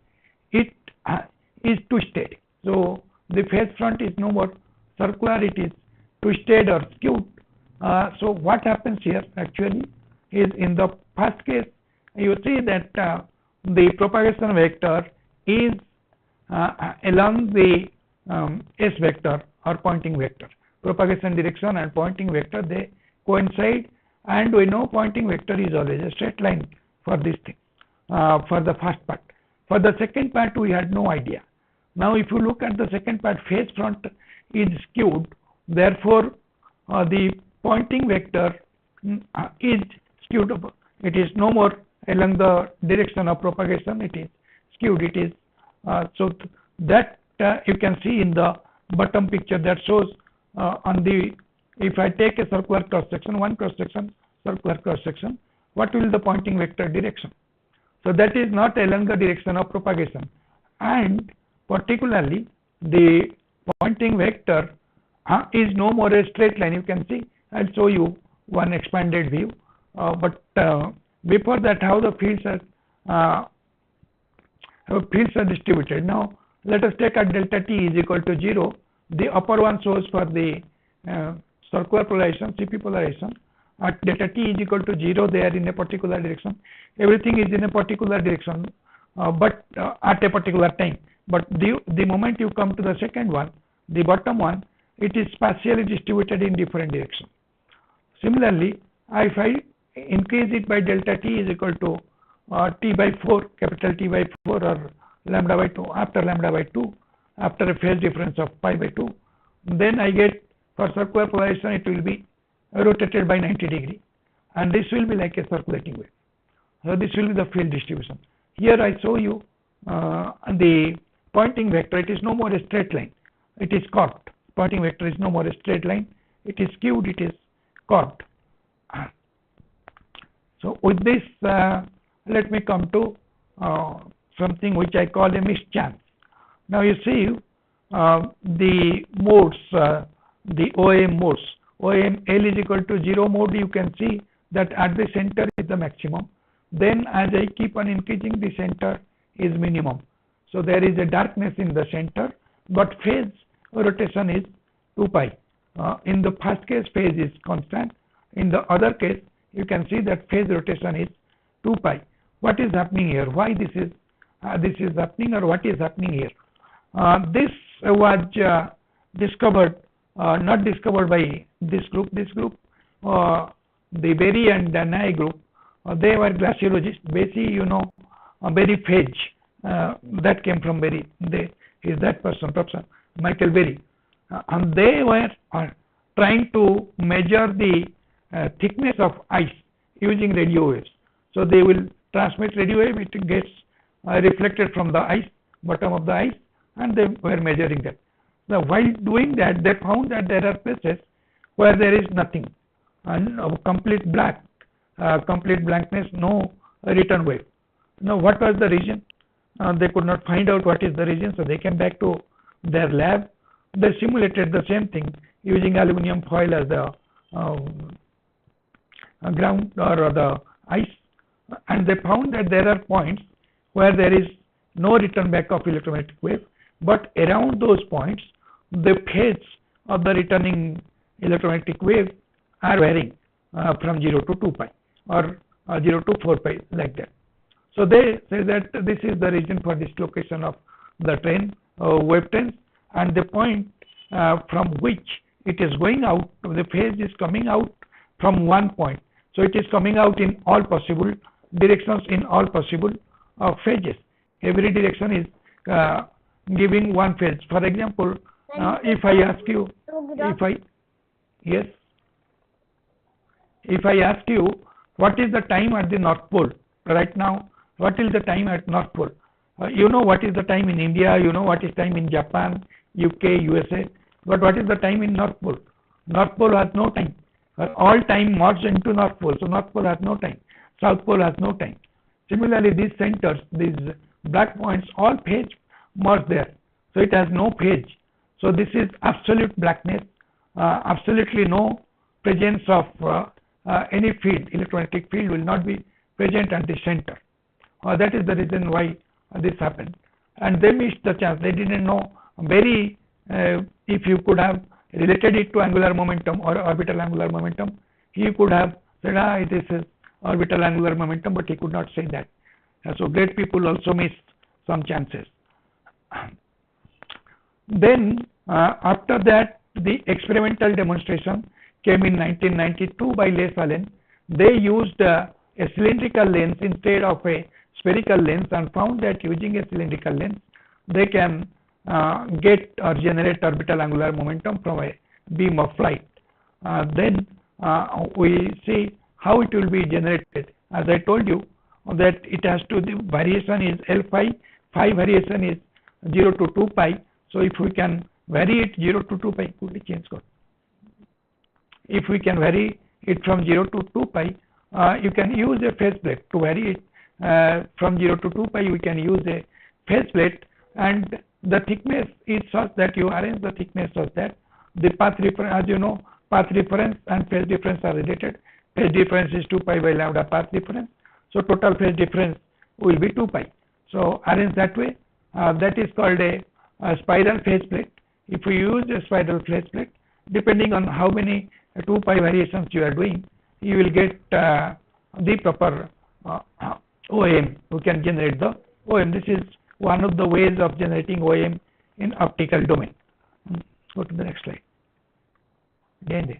B: It is twisted. So the phase front is no more circular, it is twisted or skewed. So what happens here actually is, in the first case you see that the propagation vector is along the S vector or Poynting vector. Propagation direction and Poynting vector, they coincide, and we know Poynting vector is always a straight line for this thing, for the first part. For the second part we had no idea. Now if you look at the second part, phase front is skewed. Therefore, the Poynting vector is skewed. It is no more along the direction of propagation. It is skewed. It is that you can see in the bottom picture that shows on the, if I take a circular cross section, one cross section, circular cross section, what will the Poynting vector direction? So that is not along the direction of propagation, and particularly the Poynting vector is no more a straight line. You can see, I'll show you one expanded view, but before that, how the fields are distributed. Now let us take a delta t is equal to 0. The upper one shows for the circular polarization, CP polarization. At delta t is equal to 0, they are in a particular direction. Everything is in a particular direction, but at a particular time. But the moment you come to the second one, the bottom one, it is spatially distributed in different directions. Similarly, if I increase it by delta t is equal to t by 4, capital T by 4, or lambda by 2, after lambda by 2, after a phase difference of pi by 2, then I get, for circular polarization, it will be rotated by 90 degree, and this will be like a circulating wave. So this will be the field distribution. Here I show you the Poynting vector. It is no more a straight line. It is curved. Poynting vector is no more a straight line. It is skewed. It is curved. So with this, let me come to something which I call a mischance. Now you see the modes, the OM modes. OM L is equal to 0 mode. You can see that at the center is the maximum. Then as I keep on increasing, the center is minimum. So there is a darkness in the center, but phase rotation is 2 pi. In the first case, phase is constant. In the other case, you can see that phase rotation is 2 pi. What is happening here? Why this is happening, or what is happening here? This was discovered, not discovered by this group. This group, the Berry and the Nye group, they were glaciologists. Basically, you know, Berry phage, that came from Berry. Is that person, Professor Michael Berry, and they were trying to measure the thickness of ice using radio waves. So they will transmit radio wave, it gets reflected from the ice, bottom of the ice, and they were measuring that. Now while doing that, they found that there are places where there is nothing, and complete blankness, no return wave. Now what was the reason? They could not find out what is the reason, so they came back to their lab. They simulated the same thing using aluminum foil as the ground or the ice, and they found that there are points where there is no return back of electromagnetic wave, but around those points the phase of the returning electromagnetic wave are varying from 0 to 2 pi or 0 to 4 pi, like that. So they say that this is the reason for dislocation of the train, wave trains, and the point from which it is going out, the phase is coming out from one point. So it is coming out in all possible directions, in all possible phases. Every direction is giving one phase. For example, if I ask you, if I ask you what is the time at the North Pole right now, what is the time at North Pole? You know what is the time in India, you know what is time in Japan, UK, USA, but what is the time in North Pole? North Pole has no time. All time merged into North Pole, so North Pole has no time. South Pole has no time. Similarly, these centers, these black points, all phase merge there, so it has no phase. So this is absolute blackness, absolutely no presence of any field. Electromagnetic field will not be present at the center. That is the reason why this happened, and they missed the chance. They didn't know very if you could have related it to angular momentum or orbital angular momentum, he could have said, this is orbital angular momentum, but he could not say that. So great people also missed some chances. Then after that, the experimental demonstration came in 1992 by Les Allen. They used a cylindrical lens instead of a spherical lens, and found that using a cylindrical lens they can get or generate orbital angular momentum from a beam of light. Then we see how it will be generated. As I told you that it has to, the variation is L phi variation is 0 to 2 pi. So if we can vary it 0 to 2 pi, could we change code? If we can vary it from 0 to 2 pi, you can use a phase plate to vary it from 0 to 2 pi. We can use a phase plate, and the thickness is such that you arrange the thickness such that the path reference, as you know, path reference and phase difference are related. Phase difference is 2 pi by lambda path difference. So total phase difference will be 2 pi. So arrange that way. That is called a spiral phase plate. If you use a spiral phase plate, depending on how many 2 pi variations you are doing, you will get the proper OM. You can generate the OM. This is one of the ways of generating OM in optical domain. Go to the next slide. Again,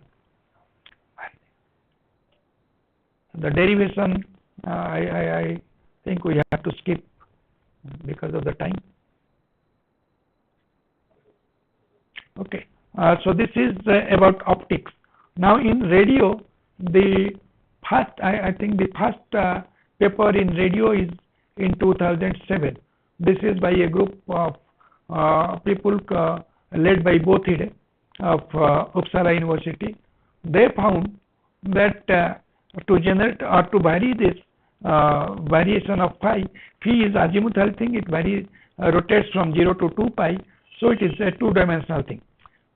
B: the derivation I think we have to skip because of the time. Okay, so this is about optics. Now in radio, the first, I think the first paper in radio is in 2007. This is by a group of people led by Bothide of Uppsala University. They found that to generate or to vary this variation of phi is azimuthal thing. It varies, rotates from 0 to 2 pi, so it is a two-dimensional thing.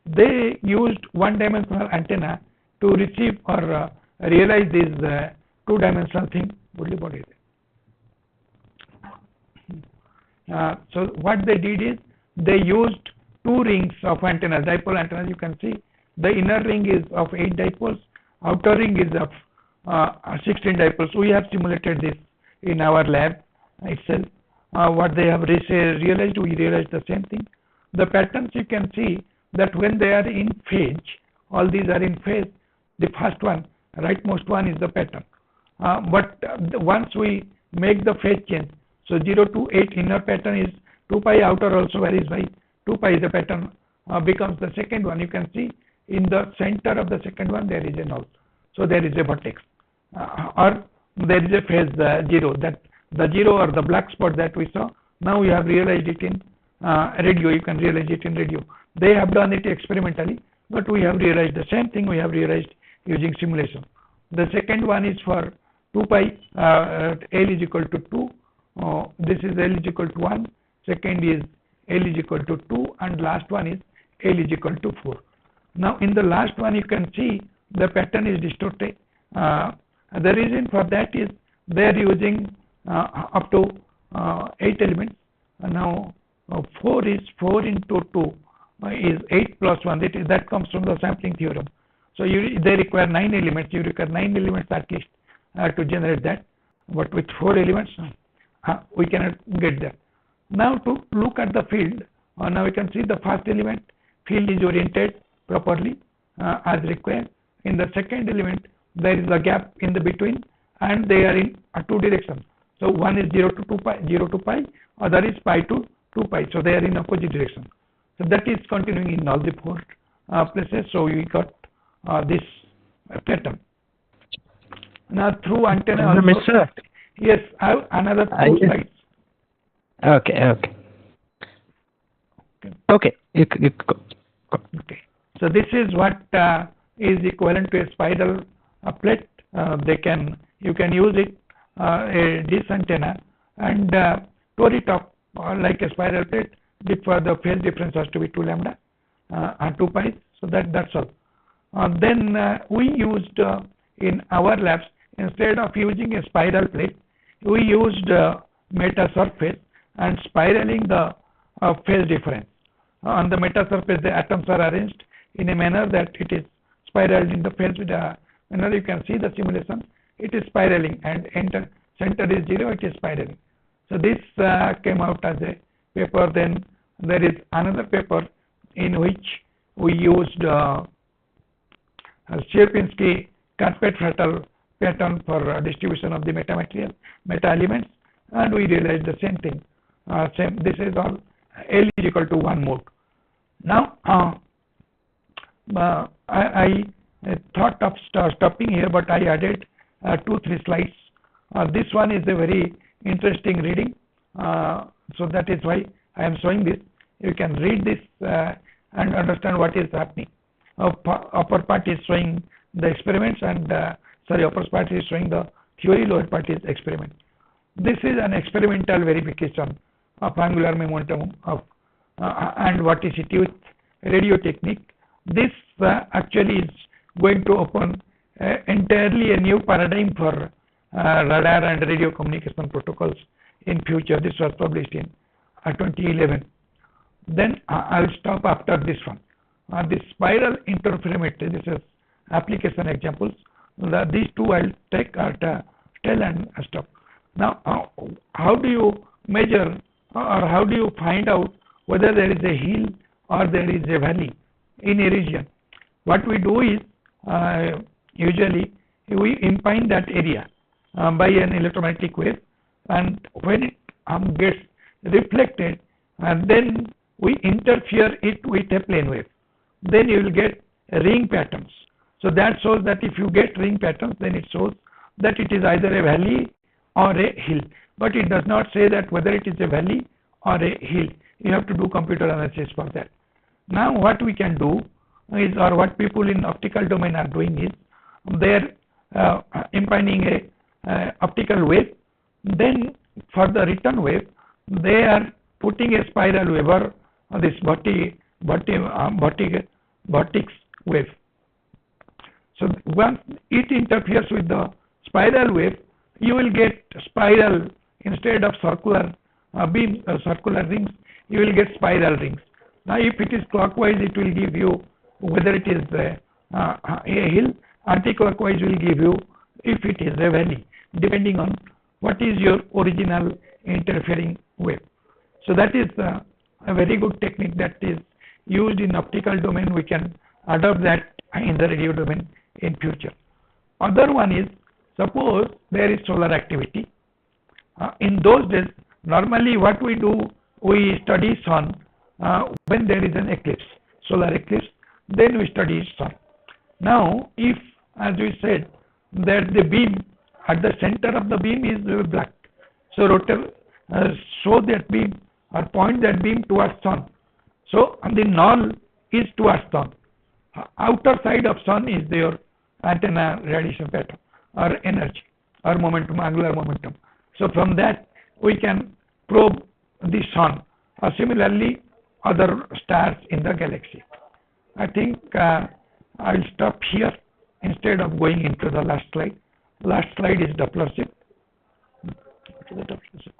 B: They used one-dimensional antenna to receive or realize this two-dimensional thing. So what they did is they used two rings of antennas, dipole antennas. You can see the inner ring is of 8 dipoles, outer ring is of 16 dipoles. We have simulated this in our lab itself. What they have realized, we realized the same thing. The patterns you can see that when they are in phase, all these are in phase. The first one, rightmost one, is the pattern. But once we make the phase change, so 0 to 8 inner pattern is 2 pi, outer also varies by 2 pi. The pattern becomes the second one. You can see in the center of the second one there is a null. So there is a vertex, or there is a phase 0. That the 0 or the black spot that we saw. Now we have realized it in radio. You can realize it in radio. They have done it experimentally, but we have realized the same thing. We have realized using simulation. The second one is for 2 pi. L is equal to 2. This is L is equal to 1. Second is L is equal to 2, and last one is L is equal to 4. Now in the last one you can see the pattern is distorted. The reason for that is they are using up to 8 elements. Now 4 is 4 into 2 is 8 plus 1. That comes from the sampling theorem. So they require 9 elements. You require 9 elements at least to generate that. But with 4 elements, we cannot get that. Now to look at the field, now we can see the first element field is oriented properly as required. In the second element there is a gap in the between, and they are in 2 directions. So one is 0 to 2 pi, 0 to pi, other is pi to 2 pi. So they are in opposite direction. So that is continuing in all the 4 places. So we got this pattern. Now through antenna.
C: Mr.
B: Yes, I have another 2 slides.
C: Okay. You go.
B: Okay. So this is what is equivalent to a spiral plate. You can use it this antenna and tore it up like a spiral plate. For the phase difference has to be 2 lambda and 2 pi. So that's all. Then we used in our labs, instead of using a spiral plate, we used meta surface and spiraling the phase difference. On the meta surface, the atoms are arranged in a manner that it is spiraled in the phase with a manner. You can see the simulation. It is spiraling, and center is 0. It is spiraling. So this came out as a paper. Then there is another paper in which we used Sierpinski carpet fatal pattern for distribution of the meta elements, and we realized the same thing. This is all L is equal to 1 mode. Now I thought of stopping here, but I added 2-3 slides. This one is a very interesting reading, so that is why I am showing this. You can read this and understand what is happening. Upper part is showing the experiments, and upper part is showing the theory, lower part is experiment. This is an experimental verification of angular momentum of and what is it with radio technique. This actually is going to open entirely a new paradigm for radar and radio communication protocols in future. This was published in 2011. Then I will stop after this one. This spiral interferometry, this is application examples. These two I will take tell and stop. Now, how do you measure or how do you find out whether there is a hill or there is a valley in a region? What we do is usually we impine that area by an electromagnetic wave, and when it gets reflected, and then we interfere it with a plane wave, then you will get ring patterns. So that shows that if you get ring patterns, then it shows that it is either a valley or a hill, but it does not say that whether it is a valley or a hill. You have to do computer analysis for that. Now what we can do is, or what people in optical domain are doing is, they are impining a optical wave, then for the return wave they are putting a spiral wave or this vortex wave. So once it interferes with the spiral wave, you will get spiral instead of circular beams, circular rings. You will get spiral rings. Now, if it is clockwise, it will give you whether it is a hill. Anti-clockwise will give you if it is a valley, depending on what is your original interfering wave. So that is a very good technique that is used in optical domain. We can adopt that in the radio domain in future. Other one is, suppose there is solar activity. In those days, normally what we do, we study sun when there is an eclipse, solar eclipse, then we study sun. Now, if, as we said, that the beam at the center of the beam is black, so show that beam or point that beam towards sun. So the null is towards sun. Outer side of sun is your antenna radiation pattern or energy or momentum, angular momentum. So from that we can probe the sun, or similarly other stars in the galaxy. I think I will stop here instead of going into the last slide. Last slide is Doppler shift. What is the Doppler shift?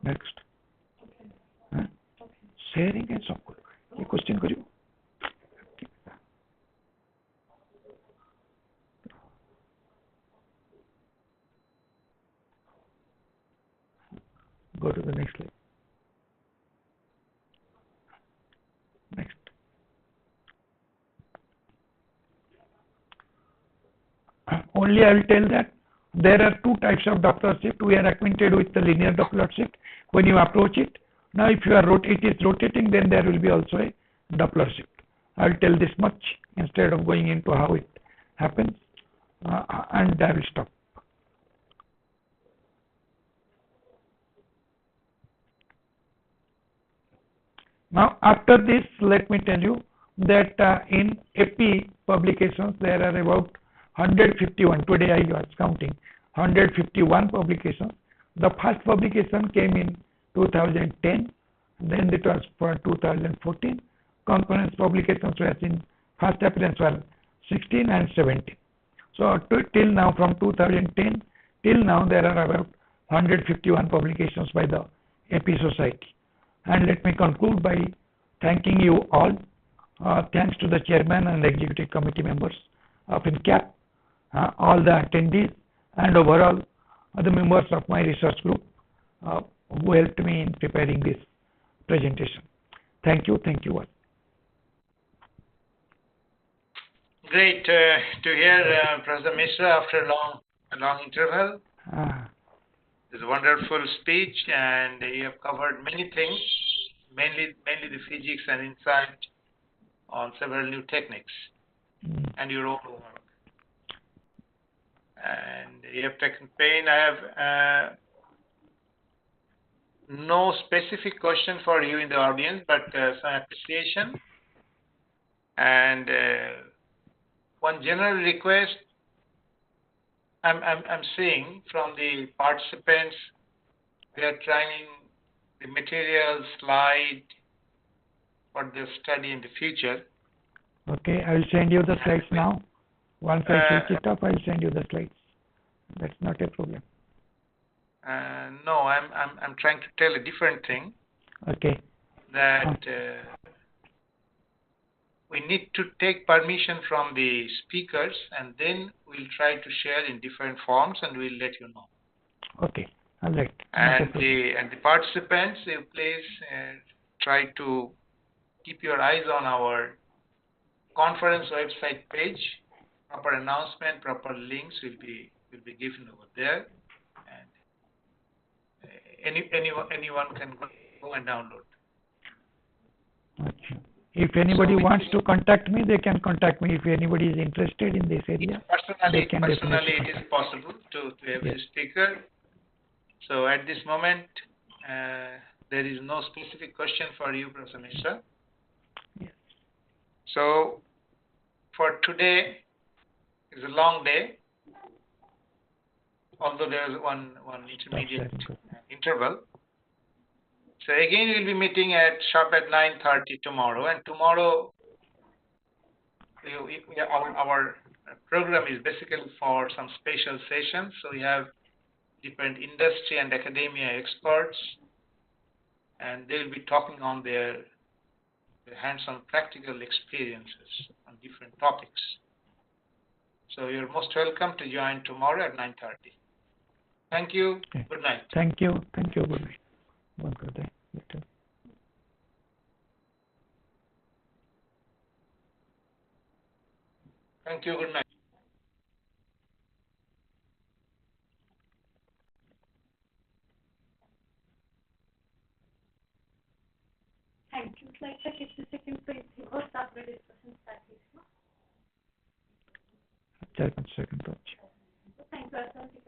B: Next. Sharing and so on. ये question करियो. Go to the next slide. Next. Only I will tell that there are two types of Doppler shift. We are acquainted with the linear Doppler shift. When you approach it, now if you are it is rotating, then there will be also a Doppler shift. I will tell this much instead of going into how it happens, and I will stop. Now after this, let me tell you that in AP publications there are about 151. Today I was counting 151 publications. The first publication came in 2010, then it was for 2014. Concurrence publications were in first appearance were 16 and 17. So till now, from 2010 till now, there are about 151 publications by the AP Society. And let me conclude by thanking you all. Thanks to the chairman and executive committee members of INCAP, all the attendees, and overall the members of my research group who helped me in preparing this presentation. Thank you all.
A: Great to hear Professor Mishra after a long interval. It's a wonderful speech, and you have covered many things mainly the physics and insight on several new techniques and your own work. And you have taken pain. I have no specific question for you in the audience, but some appreciation and one general request I'm seeing from the participants. They are trying the material slide for the study in the future.
B: Okay, I will send you the slides now. Once I switch it up, I will send you the slides. That's not a problem.
A: No, I'm trying to tell a different thing.
B: Okay.
A: That we need to take permission from the speakers, and then we'll try to share in different forms, and we'll let you know.
B: Okay. All right.
A: And the participants, please try to keep your eyes on our conference website page. Proper announcement, proper links will be given over there, and anyone can go and download.
B: Okay. If anybody wants to contact me, they can contact me. If anybody is interested in this area,
A: personally it is possible to every speaker. So at this moment, there is no specific question for you, Professor Mishra.
B: Yes.
A: So for today is a long day, although there is one intermediate interval. So again, we'll be meeting at sharp at 9:30 tomorrow, and tomorrow our program is basically for some special sessions. So we have different industry and academia experts, and they will be talking on their hands-on practical experiences on different topics. So you're most welcome to join tomorrow at 9:30. Thank you. Okay. Good night.
B: Thank you. Thank you. Good night. Good day.
A: Thank you. Good night.
C: Thank you. Like, check if the second page or start the discussion started.
B: Second page.
C: Thank you.